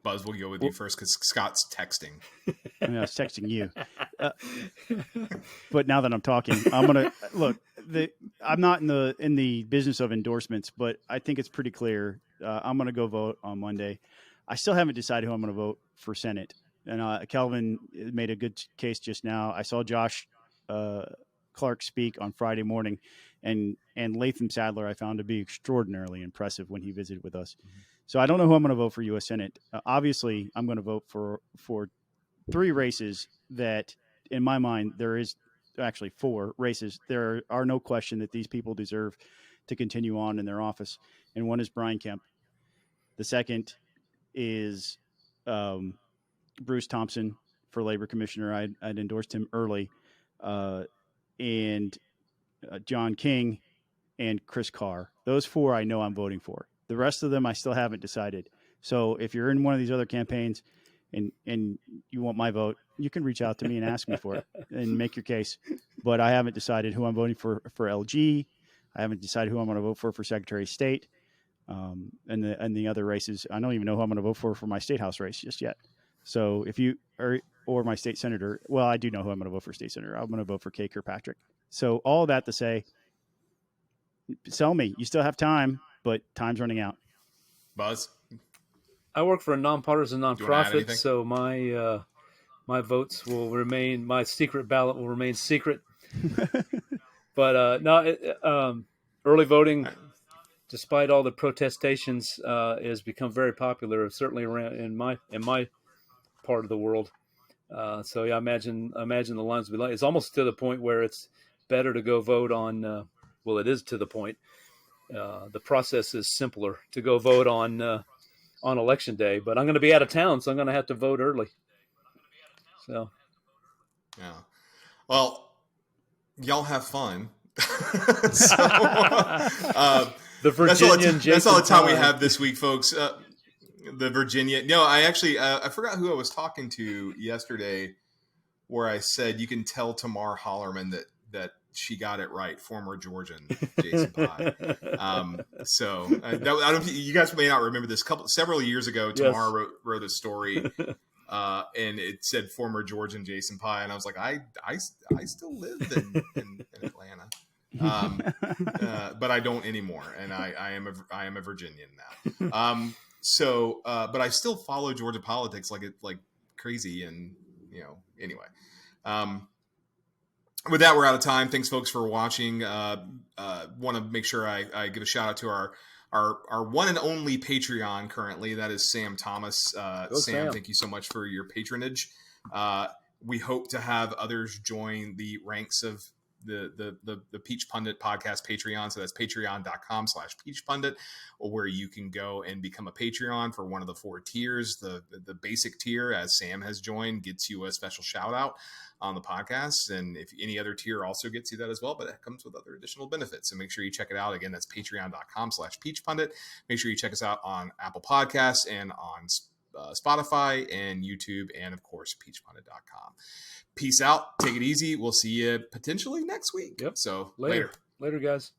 Buzz, we'll go with you first because Scott's texting. I was texting you. But now that I'm talking, I'm going to look. I'm not in the business of endorsements, but I think it's pretty clear. I'm going to go vote on Monday. I still haven't decided who I'm going to vote for Senate. And Kelvin made a good case just now. I saw Josh Clark speak on Friday morning, and Latham Sadler I found to be extraordinarily impressive when he visited with us. Mm-hmm. So I don't know who I'm going to vote for U.S. Senate. Obviously, I'm going to vote for 3 races that, in my mind, there is actually 4 races. There are no question that these people deserve to continue on in their office. And one is Brian Kemp. The second is Bruce Thompson for Labor Commissioner. I'd endorsed him early. And John King and Chris Carr. Those 4 I know I'm voting for. The rest of them I still haven't decided. So if you're in one of these other campaigns and you want my vote, you can reach out to me and ask me for it and make your case. But I haven't decided who I'm voting for LG. I haven't decided who I'm going to vote for Secretary of State. And the other races, I don't even know who I'm going to vote for my state house race just yet. So if you or my state senator, well, I do know who I'm going to vote for state senator. I'm going to vote for Kay Kirkpatrick. So all that to say, sell me. You still have time, but time's running out. Buzz? I work for a nonpartisan nonprofit, so my votes will remain, my secret ballot will remain secret. But early voting, despite all the protestations, has become very popular, certainly around in my part of the world. So yeah, imagine the lines will be like, it's almost to the point where it's better to go vote on. Well, it is to the point. The process is simpler to go vote on election day, but I'm going to be out of town, so I'm going to have to vote early. So, yeah. Well, y'all have fun. The Virginian. That's all the time we have this week, folks. The Virginia. No, I actually I forgot who I was talking to yesterday. where I said, you can tell Tamar Hollerman that she got it right. Former Georgian Jason Pye. I don't. You guys may not remember this. Several years ago, Tamar wrote a story, and it said former Georgian Jason Pye, and I was like, I still live in Atlanta, but I don't anymore, and I am a Virginian now. But I still follow Georgia politics like crazy, and anyway. With that, we're out of time. Thanks, folks, for watching. Want to make sure I give a shout out to our one and only Patreon currently. That is Sam Thomas. Sam, thank you so much for your patronage. We hope to have others join the ranks of the Peach Pundit podcast Patreon. So that's patreon.com/Peach Pundit, where you can go and become a Patreon for one of the 4 tiers. The basic tier, as Sam has joined, gets you a special shout out on the podcast. And if any other tier also gets you that as well, but it comes with other additional benefits. So make sure you check it out. Again, that's patreon.com/Peach Pundit. Make sure you check us out on Apple Podcasts and on Spotify and YouTube, and of course, peachpundit.com. Peace out. Take it easy. We'll see you potentially next week. Yep. So Later, guys.